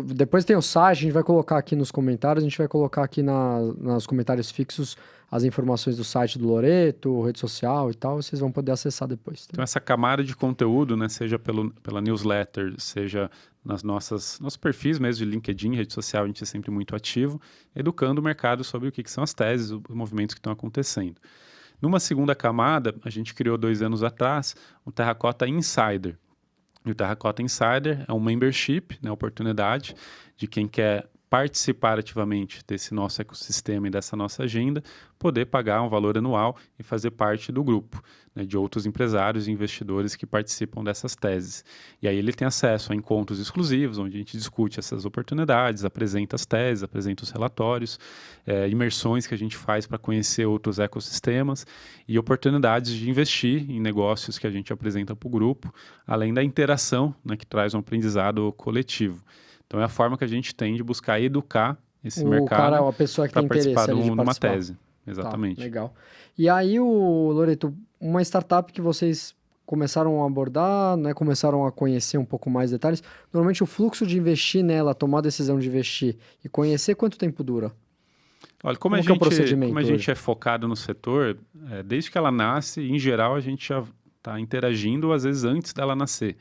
Depois tem o site, a gente vai colocar aqui nos comentários, a gente vai colocar aqui nos comentários fixos as informações do site do Loreto, rede social e tal, vocês vão poder acessar depois. Tá? Então, essa camada de conteúdo, né, seja pela newsletter, seja nos nossos perfis mesmo de LinkedIn, rede social, a gente é sempre muito ativo, educando o mercado sobre o que são as teses, os movimentos que estão acontecendo. Numa segunda camada, a gente criou 2 anos atrás o Terracota Insider. E o Terracota Insider é um membership, né, oportunidade de quem quer participar ativamente desse nosso ecossistema e dessa nossa agenda, poder pagar um valor anual e fazer parte do grupo, né, de outros empresários e investidores que participam dessas teses. E aí ele tem acesso a encontros exclusivos, onde a gente discute essas oportunidades, apresenta as teses, apresenta os relatórios, imersões que a gente faz para conhecer outros ecossistemas e oportunidades de investir em negócios que a gente apresenta para o grupo, além da interação, né, que traz um aprendizado coletivo. Então, é a forma que a gente tem de buscar educar esse mercado a pessoa que para tem participar interesse de uma participar. tese. Exatamente. Tá, legal. E aí, Loreto, uma startup que vocês começaram a abordar, né, começaram a conhecer um pouco mais detalhes, normalmente o fluxo de investir nela, tomar a decisão de investir e conhecer, quanto tempo dura? Olha, como a gente é focado no setor, desde que ela nasce, em geral, a gente já está interagindo, às vezes antes dela nascer.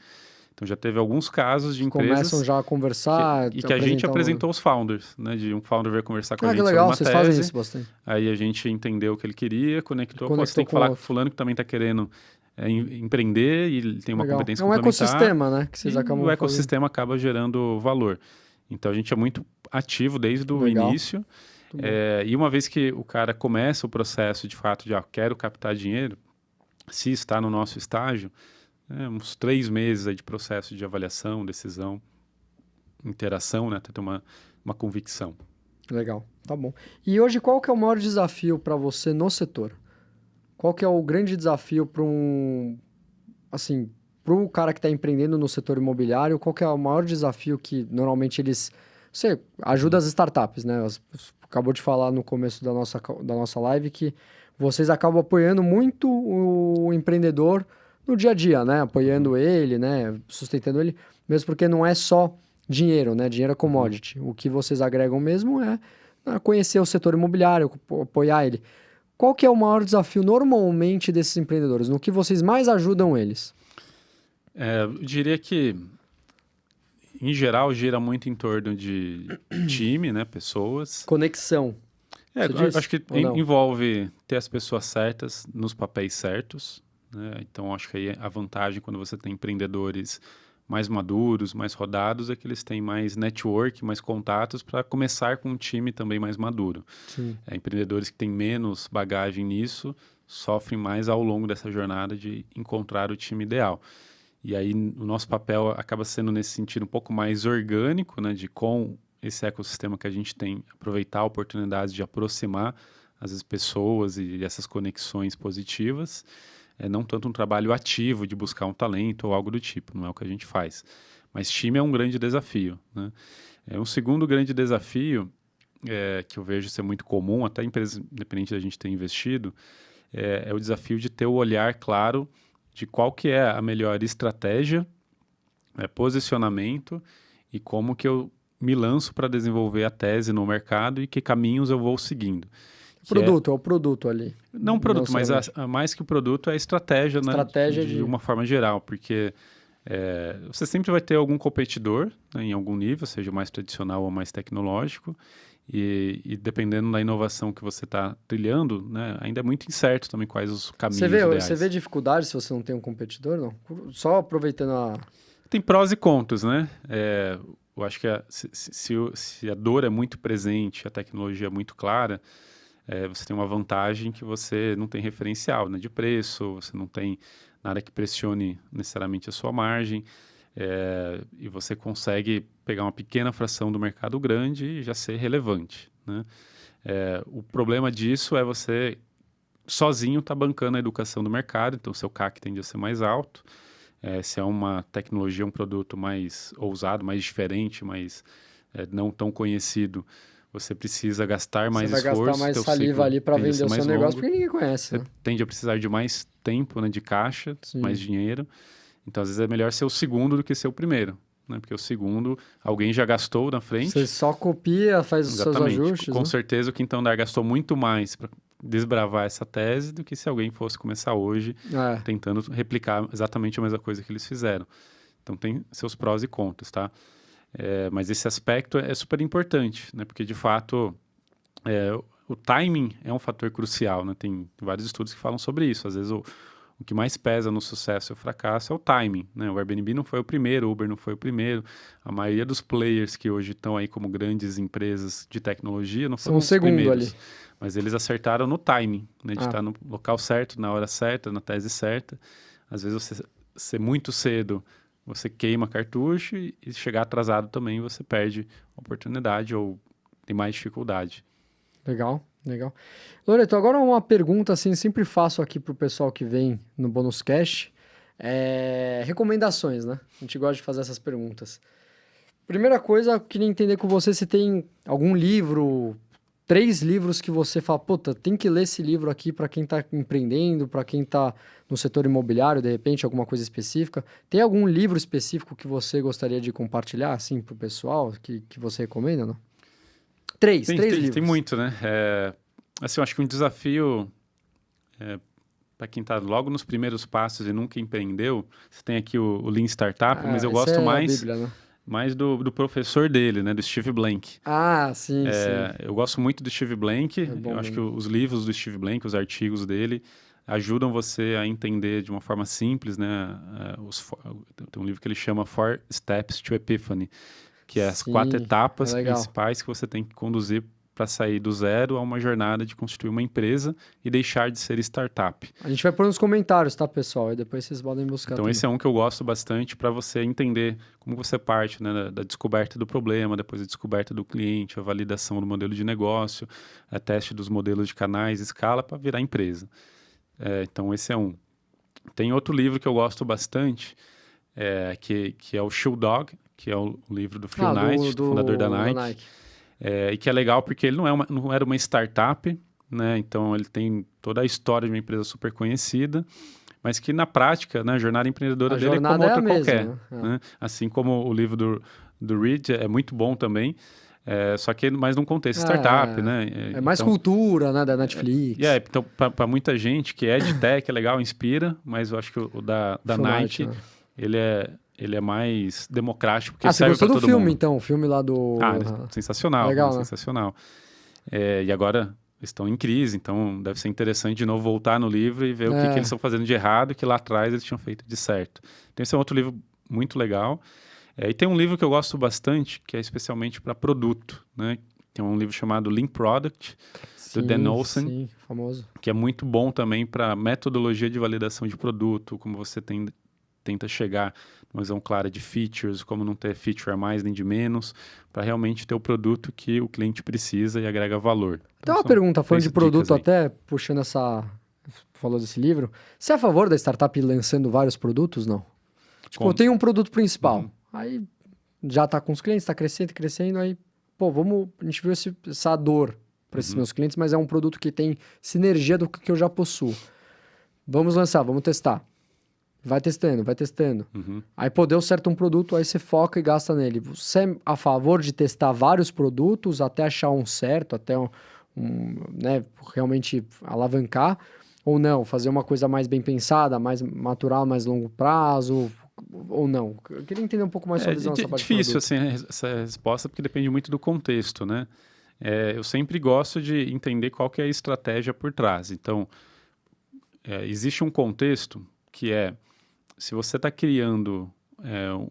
Então, já teve alguns casos de empresas... Começam já a conversar... que a gente apresentou os founders, né? De um founder veio conversar com a gente que legal, sobre vocês uma tese. Fazem isso bastante. Aí a gente entendeu o que ele queria, conectou. Pô, você tem que falar com fulano que também está querendo empreender e ele tem uma competência complementar. É um ecossistema, né? Que vocês acabam o ecossistema acaba gerando valor. Então, a gente é muito ativo desde o início. E uma vez que o cara começa o processo, de fato, de quero captar dinheiro, se está no nosso estágio... uns 3 meses aí de processo de avaliação, decisão, interação, né? Até ter uma convicção. Legal, tá bom. E hoje, qual que é o maior desafio para você no setor? Qual que é o grande desafio para pro cara que está empreendendo no setor imobiliário? Qual que é o maior desafio que normalmente você ajuda as startups, né? Acabou de falar no começo da nossa live que vocês acabam apoiando muito o empreendedor no dia a dia, né? Apoiando ele, né? Sustentando ele, mesmo porque não é só dinheiro, né? Dinheiro é commodity. O que vocês agregam mesmo é conhecer o setor imobiliário, apoiar ele. Qual que é o maior desafio normalmente desses empreendedores? No que vocês mais ajudam eles? Eu diria que, em geral, gira muito em torno de time, né? Pessoas. Conexão. Acho que envolve ter as pessoas certas nos papéis certos. Então, acho que aí a vantagem quando você tem empreendedores mais maduros, mais rodados, é que eles têm mais network, mais contatos para começar com um time também mais maduro. Empreendedores que têm menos bagagem nisso sofrem mais ao longo dessa jornada de encontrar o time ideal. E aí o nosso papel acaba sendo nesse sentido um pouco mais orgânico, né, de com esse ecossistema que a gente tem, aproveitar oportunidades de aproximar as pessoas e essas conexões positivas. Não tanto um trabalho ativo de buscar um talento ou algo do tipo, não é o que a gente faz. Mas time é um grande desafio, né? Um segundo grande desafio, que eu vejo ser muito comum, até empresas, independente da gente ter investido, é o desafio de ter o olhar claro de qual que é a melhor estratégia, posicionamento e como que eu me lanço para desenvolver a tese no mercado e que caminhos eu vou seguindo. É o produto ali. Não o produto, mas mais que o produto é a estratégia, né? De uma forma geral, porque você sempre vai ter algum competidor, né, em algum nível, seja mais tradicional ou mais tecnológico, e dependendo da inovação que você está trilhando, né, ainda é muito incerto também quais os caminhos ideais. Você vê dificuldade se você não tem um competidor, não? Só aproveitando Tem prós e contras, né? Eu acho que se a dor é muito presente, a tecnologia é muito clara, você tem uma vantagem que você não tem referencial, né, de preço, você não tem nada que pressione necessariamente a sua margem, e você consegue pegar uma pequena fração do mercado grande e já ser relevante, né? O problema disso é você sozinho estar bancando a educação do mercado, então o seu CAC tende a ser mais alto. Se é uma tecnologia, um produto mais ousado, mais diferente, mais não tão conhecido, você precisa gastar mais esforço. Você vai gastar mais saliva ali para vender o seu negócio, porque ninguém conhece. Você tende a precisar de mais tempo, né, de caixa, mais dinheiro. Então, às vezes, é melhor ser o segundo do que ser o primeiro, né? Porque o segundo, alguém já gastou na frente. Você só copia, faz os seus ajustes. Com certeza, o Quinto Andar gastou muito mais para desbravar essa tese do que se alguém fosse começar hoje tentando replicar exatamente a mesma coisa que eles fizeram. Então, tem seus prós e contras, tá? Mas esse aspecto é super importante, né? Porque, de fato, o timing é um fator crucial, né? Tem vários estudos que falam sobre isso. Às vezes, o o que mais pesa no sucesso e o fracasso é o timing, né? O Airbnb não foi o primeiro, o Uber não foi o primeiro, a maioria dos players que hoje estão aí como grandes empresas de tecnologia não foram os primeiros. Ali. Mas eles acertaram no timing, né? De estar no local certo, na hora certa, na tese certa. Às vezes você ser muito cedo, você queima cartucho e chegar atrasado também você perde oportunidade ou tem mais dificuldade. Legal. Loreto, agora uma pergunta assim, sempre faço aqui pro pessoal que vem no Bônus Cash. Recomendações, né? A gente gosta de fazer essas perguntas. Primeira coisa, eu queria entender com você se tem algum livro, 3 livros que você fala, puta, tem que ler esse livro aqui para quem está empreendendo, para quem está no setor imobiliário, de repente, alguma coisa específica. Tem algum livro específico que você gostaria de compartilhar, assim, pro pessoal, que você recomenda, não? 3 livros. Tem muito, né? Assim, eu acho que um desafio para quem está logo nos primeiros passos e nunca empreendeu, você tem aqui o Lean Startup, mas eu gosto mais... Bíblia, né? Mais do professor dele, né? Do Steve Blank. Sim. Eu gosto muito do Steve Blank. Eu acho que os livros do Steve Blank, os artigos dele, ajudam você a entender de uma forma simples, né? Tem um livro que ele chama 4 Steps to Epiphany, que é as 4 etapas principais que você tem que conduzir para sair do zero a uma jornada de construir uma empresa e deixar de ser startup. A gente vai pôr nos comentários, tá, pessoal? E depois vocês podem buscar Então, esse é um que eu gosto bastante para você entender como você parte, né, da descoberta do problema, depois a descoberta do cliente, a validação do modelo de negócio, a teste dos modelos de canais, escala para virar empresa. Então, esse é um. Tem outro livro que eu gosto bastante, que é o Shoe Dog, que é o livro do Phil Knight, fundador da Nike. E que é legal porque ele não era uma startup, né? Então ele tem toda a história de uma empresa super conhecida, mas que na prática, né, a jornada empreendedora dele é como outra qualquer. Né? Assim como o livro do Reed é muito bom também, só que mais num contexto startup, né? É mais cultura, né, da Netflix. Então para muita gente que é de tech é legal, inspira, mas eu acho que o da Nike, né? Ele é mais democrático, porque serve para todo mundo. Você gostou do filme, então? O filme lá do... sensacional. Legal, né? Sensacional. E agora estão em crise, então deve ser interessante de novo voltar no livro e ver o que eles estão fazendo de errado e que lá atrás eles tinham feito de certo. Então esse é outro livro muito legal. E tem um livro que eu gosto bastante, que é especialmente para produto, né? Tem um livro chamado Lean Product, do Dan Olsen. Sim, famoso. Que é muito bom também para metodologia de validação de produto, como você tenta chegar numa visão clara de features, como não ter feature a mais nem de menos, para realmente ter o produto que o cliente precisa e agrega valor. Então, uma pergunta, falando de produto, até puxando falou desse livro, você é a favor da startup lançando vários produtos, não? Tipo, eu tenho um produto principal, aí já está com os clientes, está crescendo, aí, a gente viu essa dor para esses meus clientes, mas é um produto que tem sinergia do que eu já possuo. Vamos lançar, vamos testar. Vai testando. Aí, deu certo um produto, aí você foca e gasta nele. Você é a favor de testar vários produtos até achar um certo, até né, realmente alavancar? Ou não? Fazer uma coisa mais bem pensada, mais natural, mais longo prazo? Ou não? Eu queria entender um pouco mais sobre a visão dessa parte. É difícil, assim, essa resposta, porque depende muito do contexto, né? Eu sempre gosto de entender qual que é a estratégia por trás. Então, existe um contexto que se você está criando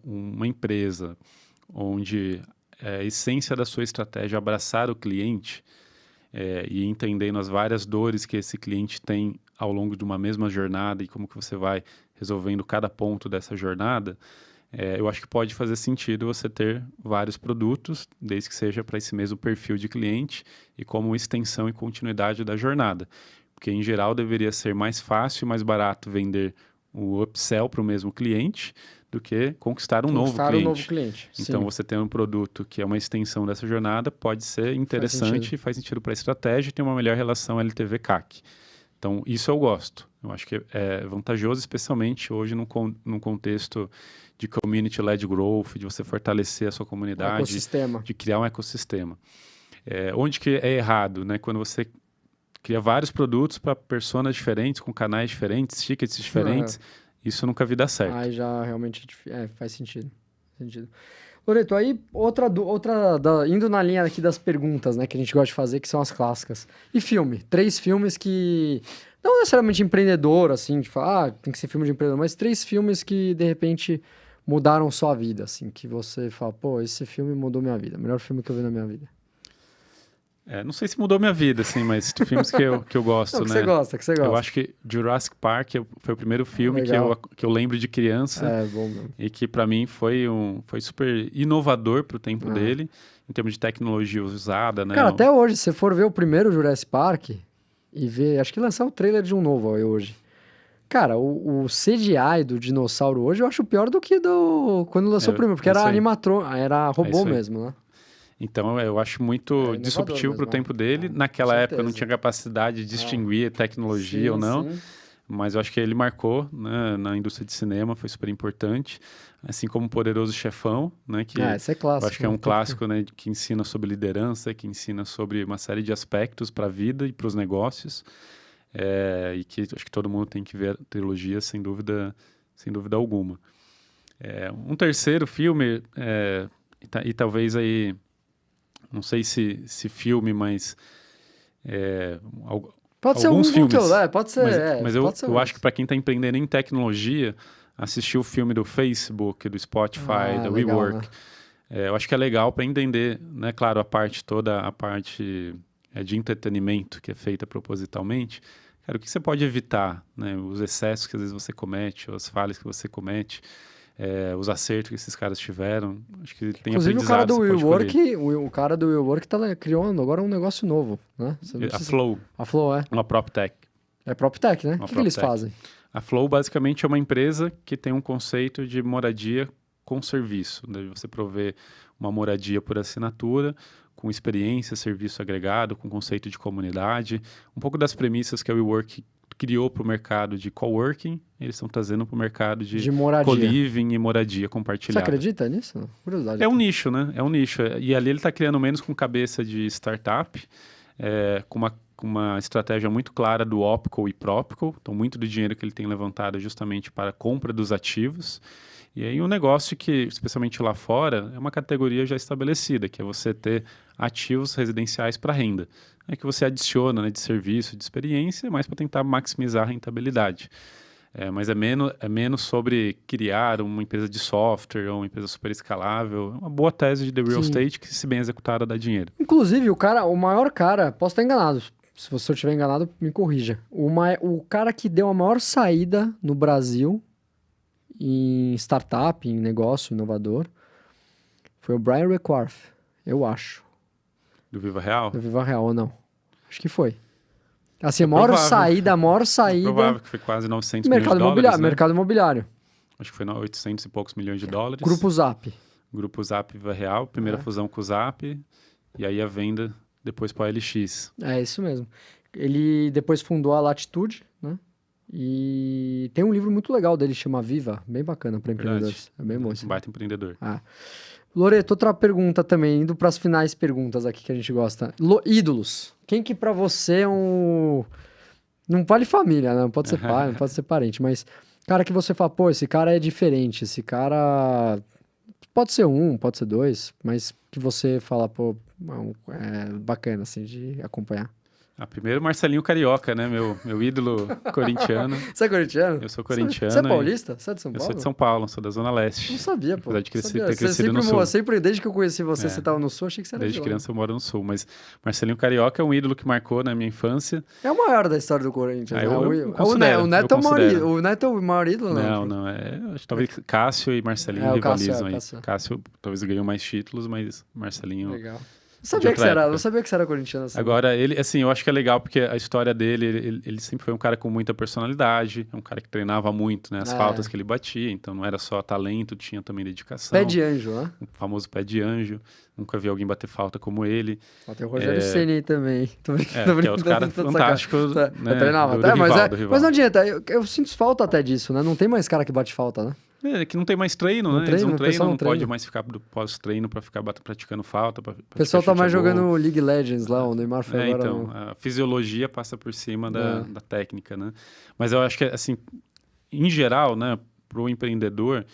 uma empresa onde a essência da sua estratégia é abraçar o cliente e entendendo as várias dores que esse cliente tem ao longo de uma mesma jornada e como que você vai resolvendo cada ponto dessa jornada, eu acho que pode fazer sentido você ter vários produtos, desde que seja para esse mesmo perfil de cliente e como extensão e continuidade da jornada. Porque, em geral, deveria ser mais fácil e mais barato vender o upsell para o mesmo cliente do que conquistar um novo cliente. Então, você tem um produto que é uma extensão dessa jornada, pode ser interessante, faz sentido para a estratégia e tem uma melhor relação LTV-CAC. Então, isso eu gosto. Eu acho que é vantajoso, especialmente hoje num contexto de community-led growth, de você fortalecer a sua comunidade, de criar um ecossistema. Onde que é errado, né? Quando você cria vários produtos para personas diferentes, com canais diferentes, tickets diferentes, isso nunca vi dar certo. Aí já realmente faz sentido. Loreto, aí indo na linha aqui das perguntas, né, que a gente gosta de fazer, que são as clássicas. E filme? 3 filmes que, não necessariamente empreendedor, assim, de falar, tem que ser filme de empreendedor, mas 3 filmes que, de repente, mudaram sua vida, assim, que você fala, pô, esse filme mudou minha vida, melhor filme que eu vi na minha vida. Não sei se mudou minha vida, assim, mas filmes que eu gosto, não, né? Que você gosta. Eu acho que Jurassic Park foi o primeiro filme que eu lembro de criança. Bom mesmo. E que para mim foi super inovador pro tempo dele, em termos de tecnologia usada, né? Cara, até hoje, se você for ver o primeiro Jurassic Park e ver, acho que lançar o trailer de um novo aí hoje. Cara, o CGI do dinossauro hoje eu acho pior do que quando lançou o primeiro, porque era animatrônico, era robô mesmo, né? Então, eu acho muito disruptivo pro tempo dele. Naquela época não tinha capacidade de distinguir tecnologia ou não. Sim. Mas eu acho que ele marcou, né, na indústria de cinema, foi super importante. Assim como o Poderoso Chefão, né? Que esse é clássico. Eu acho que é um clássico, né, que ensina sobre liderança, que ensina sobre uma série de aspectos para a vida e para os negócios. E que acho que todo mundo tem que ver a trilogia, sem dúvida alguma. Um terceiro filme, e talvez aí... Não sei se filme, mas... Pode ser alguns filmes. Pode ser. Mas eu acho que para quem está empreendendo em tecnologia, assistir o filme do Facebook, do Spotify, da WeWork, né? Eu acho que é legal para entender, né? Claro, a parte de entretenimento que é feita propositalmente. Cara, o que você pode evitar, né? Os excessos que às vezes você comete, as falhas que você comete. Os acertos que esses caras tiveram, acho que tem aprendizado. Inclusive o cara do WeWork criou agora um negócio novo, né? A Flow. A Flow, Uma PropTech. É PropTech, né? O que eles fazem? A Flow basicamente é uma empresa que tem um conceito de moradia com serviço. Né? Você prover uma moradia por assinatura, com experiência, serviço agregado, com conceito de comunidade. Um pouco das premissas que a WeWork criou para o mercado de coworking, eles estão trazendo para o mercado de co-living e moradia compartilhada. Você acredita nisso? Curiosidade. É um nicho, né? É um nicho. E ali ele está criando menos com cabeça de startup, com uma estratégia muito clara do OpCo e PropCo. Então, muito do dinheiro que ele tem levantado é justamente para a compra dos ativos. E aí um negócio que, especialmente lá fora, é uma categoria já estabelecida, que é você ter ativos residenciais para renda. É que você adiciona, né, de serviço, de experiência, mais para tentar maximizar a rentabilidade. Mas é menos sobre criar uma empresa de software ou uma empresa super escalável. É uma boa tese de real estate que, se bem executada, dá dinheiro. Inclusive, o maior cara, posso estar enganado, se você estiver enganado, me corrija. O cara que deu a maior saída no Brasil em startup, em negócio inovador, foi o Brian Requarth, eu acho. Do Viva Real? Do Viva Real, ou não? Acho que foi. Assim, a maior saída... É provável que foi quase 900 milhões de dólares, né? Mercado imobiliário. Acho que foi 800 e poucos milhões de dólares. Grupo Zap. Grupo Zap Viva Real, primeira fusão com o Zap, e aí a venda depois para a LX. É isso mesmo. Ele depois fundou a Latitude, né? E tem um livro muito legal dele, chama Viva, bem bacana para empreendedores. É bem bom. Um baita empreendedor. Loreto, outra pergunta também, indo para as finais perguntas aqui que a gente gosta. Ídolos. Quem que para você é um... Não vale família, né? Não pode ser pai, não pode ser parente, mas cara que você fala, pô, esse cara é diferente, esse cara... Pode ser um, pode ser dois, mas que você fala, pô, é bacana, assim, de acompanhar. Primeiro Marcelinho Carioca, né? Meu ídolo corintiano. Você é corintiano? Eu sou corintiano. Você é paulista? Você é de São Paulo? Eu sou de São Paulo, sou da Zona Leste. Não sabia, pô. Apesar de ter crescido no Sul. Desde que eu conheci você estava no Sul, achei que você era Desde criança eu moro no Sul, mas Marcelinho Carioca é um ídolo que marcou na minha infância. É o maior da história do Corinthians, né? O Neto é o maior ídolo, não? Não. Acho que talvez Cássio e Marcelinho rivalizam aí. Cássio talvez ganhou mais títulos, mas Marcelinho... Legal. Não sabia que você era corintiano. Assim. Agora, ele, assim, eu acho que é legal porque a história dele, ele sempre foi um cara com muita personalidade, um cara que treinava muito, né? As faltas que ele batia, então não era só talento, tinha também dedicação. Pé de anjo, né? O famoso pé de anjo. Nunca vi alguém bater falta como ele. Tem o Rogério Ceni aí também. Que é outro cara fantástico, né? Treinava até, mas não adianta, eu sinto falta até disso, né? Não tem mais cara que bate falta, né? Que não tem mais treino, né? Eles não treinam, não pode mais ficar do pós-treino para ficar praticando falta. O pessoal tá mais jogando League Legends lá, o Neymar foi agora. Então, a fisiologia passa por cima da técnica, né? Mas eu acho que, assim, em geral, né, pro empreendedor,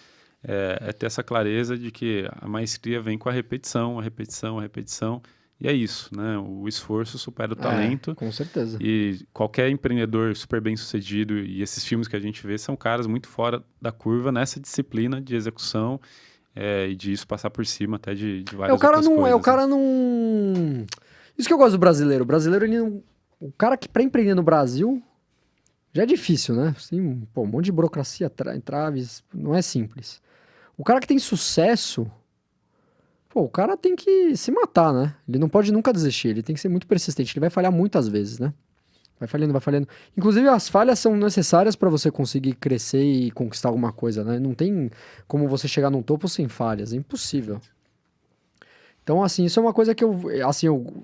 é ter essa clareza de que a maestria vem com a repetição, e é isso, né? O esforço supera o talento. Com certeza. E qualquer empreendedor super bem sucedido, e esses filmes que a gente vê, são caras muito fora da curva nessa disciplina de execução e de isso passar por cima até de várias outras coisas. O cara não... Isso que eu gosto do brasileiro. O brasileiro, ele não... O cara que pra empreender no Brasil já é difícil, né? Tem um monte de burocracia, entraves, não é simples. O cara que tem sucesso... Pô, o cara tem que se matar, né? Ele não pode nunca desistir, ele tem que ser muito persistente. Ele vai falhar muitas vezes, né? Vai falhando, vai falhando. Inclusive, as falhas são necessárias para você conseguir crescer e conquistar alguma coisa, né? Não tem como você chegar num topo sem falhas, é impossível. Então, assim, isso é uma coisa que eu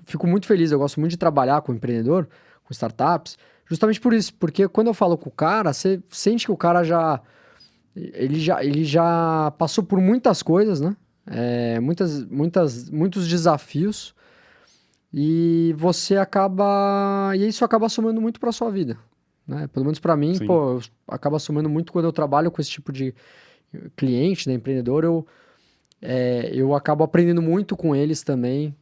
fico muito feliz. Eu gosto muito de trabalhar com empreendedor, com startups, justamente por isso. Porque quando eu falo com o cara, você sente que o cara ele já passou por muitas coisas, né? Muitos desafios e isso acaba somando muito para sua vida, né? Pelo menos para mim, acaba somando muito quando eu trabalho com esse tipo de cliente, né, empreendedor, eu acabo aprendendo muito com eles também,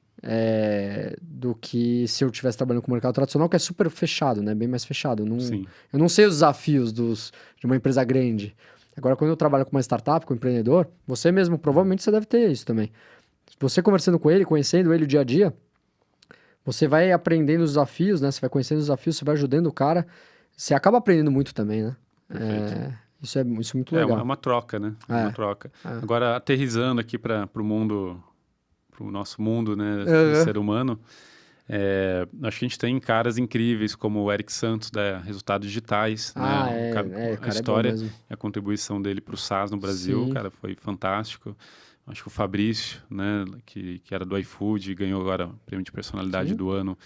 do que se eu estivesse trabalhando com o mercado tradicional, que é super fechado, né? Bem mais fechado. Eu não sei os desafios de uma empresa grande. Agora, quando eu trabalho com uma startup, com um empreendedor, você mesmo, provavelmente, você deve ter isso também. Você conversando com ele, conhecendo ele dia a dia, você vai aprendendo os desafios, né? Você vai conhecendo os desafios, você vai ajudando o cara. Você acaba aprendendo muito também, né? Isso é muito legal. É uma troca, né? Uma troca. Agora, aterrissando aqui para o nosso mundo, né? Do ser humano, acho que a gente tem caras incríveis como o Eric Santos, da Resultados Digitais, né? A história e a contribuição dele para o SaaS no Brasil, cara, foi fantástico. Acho que o Fabrício, né, que era do iFood, ganhou agora o prêmio de personalidade do ano,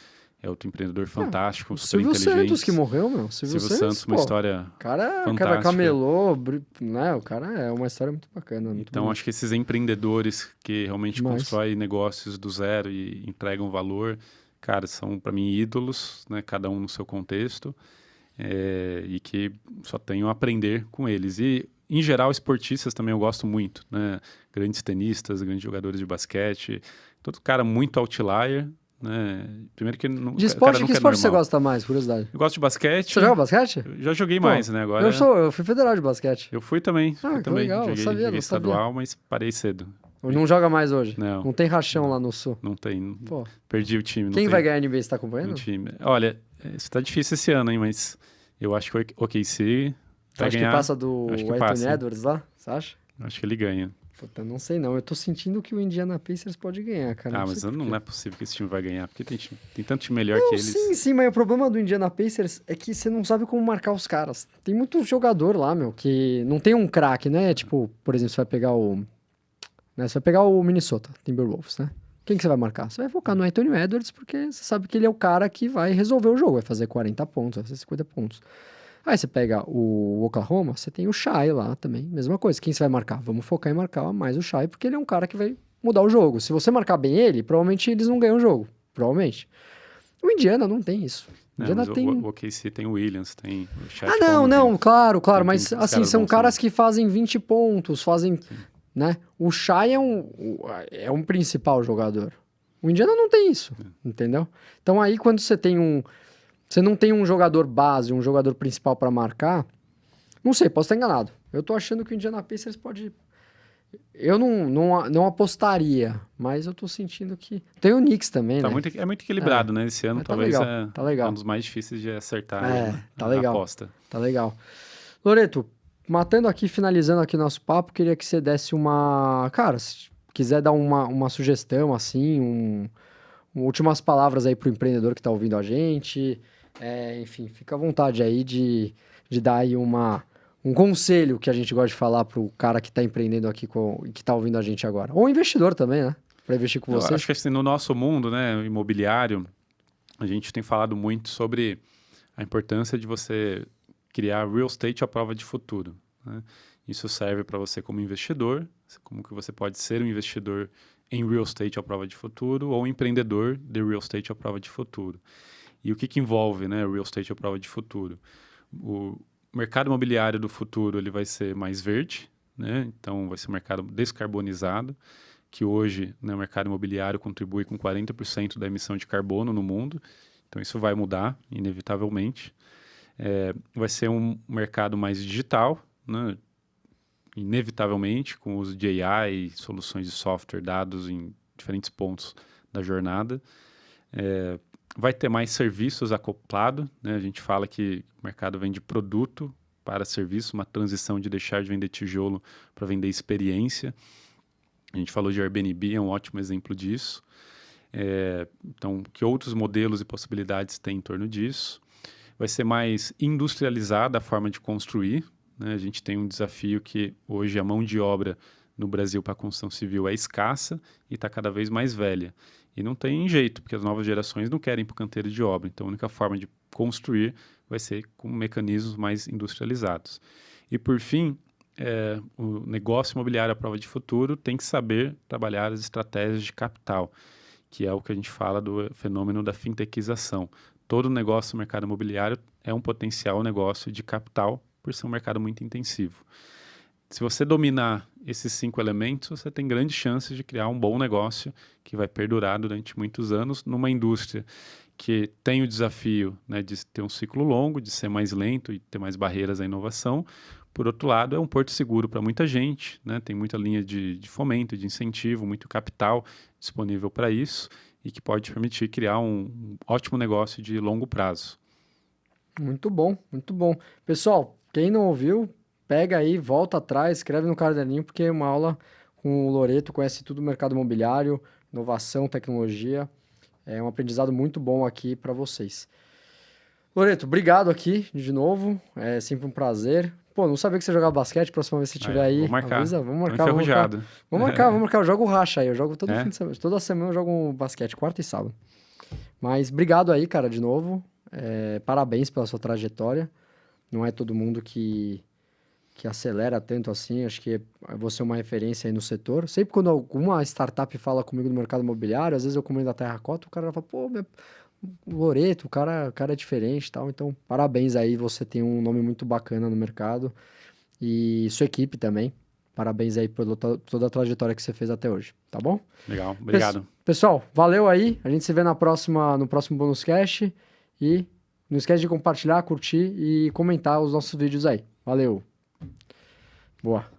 é outro empreendedor fantástico, super inteligente. Silvio Santos que morreu, meu. Silvio Santos, uma história fantástica. O cara camelô, né? O cara é uma história muito bacana. Então, acho que esses empreendedores que realmente constroem negócios do zero e entregam valor, cara, são para mim ídolos, né? Cada um no seu contexto, e que só tenho a aprender com eles. E, em geral, esportistas também eu gosto muito, né? Grandes tenistas, grandes jogadores de basquete, todo cara muito outlier, né? Primeiro que não, de esporte, que esporte você gosta mais, curiosidade? Eu gosto de basquete. Você joga basquete? Eu já joguei mais, né? Agora eu fui federal de basquete. Eu fui também. Legal, joguei estadual, mas parei cedo. Não joga mais hoje? Não tem rachão lá no sul? Não tem. Perdi o time. Quem vai ganhar a NBA, você tá acompanhando? O time. Olha, isso tá difícil esse ano, hein? Mas eu acho que o OKC vai ganhar. Acho que passa do Anthony Edwards lá? Você acha? Acho que ele ganha. Puta, não sei não. Eu tô sentindo que o Indiana Pacers pode ganhar, cara. Mas não é possível que esse time vai ganhar, porque tem tanto time melhor que eles. Sim, mas o problema do Indiana Pacers é que você não sabe como marcar os caras. Tem muito jogador lá, meu, que não tem um craque, né? Tipo, por exemplo, você vai pegar o Minnesota Timberwolves, né? Quem que você vai marcar? Você vai focar no Anthony Edwards, porque você sabe que ele é o cara que vai resolver o jogo, vai fazer 40 pontos, vai fazer 50 pontos. Aí você pega o Oklahoma, você tem o Shai lá também, mesma coisa. Quem você vai marcar? Vamos focar em marcar mais o Shai, porque ele é um cara que vai mudar o jogo. Se você marcar bem ele, provavelmente eles não ganham o jogo. Provavelmente. O Indiana não tem isso. O OKC tem o Williams, tem o Shai. Claro, mas assim, são caras que fazem 20 pontos, né? O Shai é um principal jogador. O Indiana não tem isso, entendeu? Então aí quando você não tem um jogador base, um jogador principal para marcar, não sei, posso estar enganado. Eu tô achando que o Indiana Pacers pode... Eu não apostaria, mas eu tô sentindo que... Tem o Knicks também, né? É muito equilibrado, né? Esse ano talvez tá legal. Um dos mais difíceis de acertar tá legal. a aposta. Tá legal. Loreto, finalizando aqui nosso papo, queria que você desse uma... Cara, se quiser dar uma sugestão, assim, últimas palavras aí pro empreendedor que tá ouvindo a gente... enfim, fica à vontade aí de dar aí um conselho que a gente gosta de falar pro cara que tá empreendendo aqui que tá ouvindo a gente agora. Ou investidor também, né? Para investir com você. Eu acho que assim, no nosso mundo, né, imobiliário, a gente tem falado muito sobre a importância de você criar real estate à prova de futuro, né? Isso serve para você como investidor, como que você pode ser um investidor em real estate à prova de futuro ou um empreendedor de real estate à prova de futuro. E o que envolve, né, real estate à prova de futuro? O mercado imobiliário do futuro ele vai ser mais verde, né? Então, vai ser um mercado descarbonizado, que hoje, né, o mercado imobiliário contribui com 40% da emissão de carbono no mundo. Então, isso vai mudar, inevitavelmente. Vai ser um mercado mais digital, né? Inevitavelmente, com o uso de AI, soluções de software, dados em diferentes pontos da jornada. Vai ter mais serviços acoplados, né? A gente fala que o mercado vem de produto para serviço, uma transição de deixar de vender tijolo para vender experiência. A gente falou de Airbnb, é um ótimo exemplo disso. Então, que outros modelos e possibilidades tem em torno disso? Vai ser mais industrializada a forma de construir, né? A gente tem um desafio que hoje a mão de obra no Brasil para a construção civil é escassa e está cada vez mais velha. E não tem jeito, porque as novas gerações não querem ir para o canteiro de obra. Então, a única forma de construir vai ser com mecanismos mais industrializados. E, por fim, o negócio imobiliário à prova de futuro tem que saber trabalhar as estratégias de capital, que é o que a gente fala do fenômeno da fintechização. Todo negócio no mercado imobiliário é um potencial negócio de capital, por ser um mercado muito intensivo. Se você dominar esses 5 elementos, você tem grandes chances de criar um bom negócio que vai perdurar durante muitos anos numa indústria que tem o desafio, né, de ter um ciclo longo, de ser mais lento e ter mais barreiras à inovação. Por outro lado, é um porto seguro para muita gente, né? Tem muita linha de fomento, de incentivo, muito capital disponível para isso e que pode permitir criar um ótimo negócio de longo prazo. Muito bom, muito bom. Pessoal, quem não ouviu, pega aí, volta atrás, escreve no caderninho, porque é uma aula com o Loreto, conhece tudo do mercado imobiliário, inovação, tecnologia. É um aprendizado muito bom aqui para vocês. Loreto, obrigado aqui de novo, é sempre um prazer. Pô, não sabia que você jogava basquete, próxima vez que você estiver aí, vou marcar. avisa, vamos marcar. Vamos marcar, eu jogo racha aí, eu jogo todo fim de semana, toda semana eu jogo basquete, quarta e sábado. Mas obrigado aí, cara, de novo, parabéns pela sua trajetória, não é todo mundo que acelera tanto assim, acho que você é uma referência aí no setor. Sempre quando alguma startup fala comigo no mercado imobiliário, às vezes eu comendo a terracota, o cara fala, pô, o Loreto, o cara é diferente e tal. Então, parabéns aí, você tem um nome muito bacana no mercado. E sua equipe também. Parabéns aí por toda a trajetória que você fez até hoje, tá bom? Legal, obrigado. Pessoal, valeu aí. A gente se vê no próximo Bonus Cast. E não esquece de compartilhar, curtir e comentar os nossos vídeos aí. Valeu! Boa!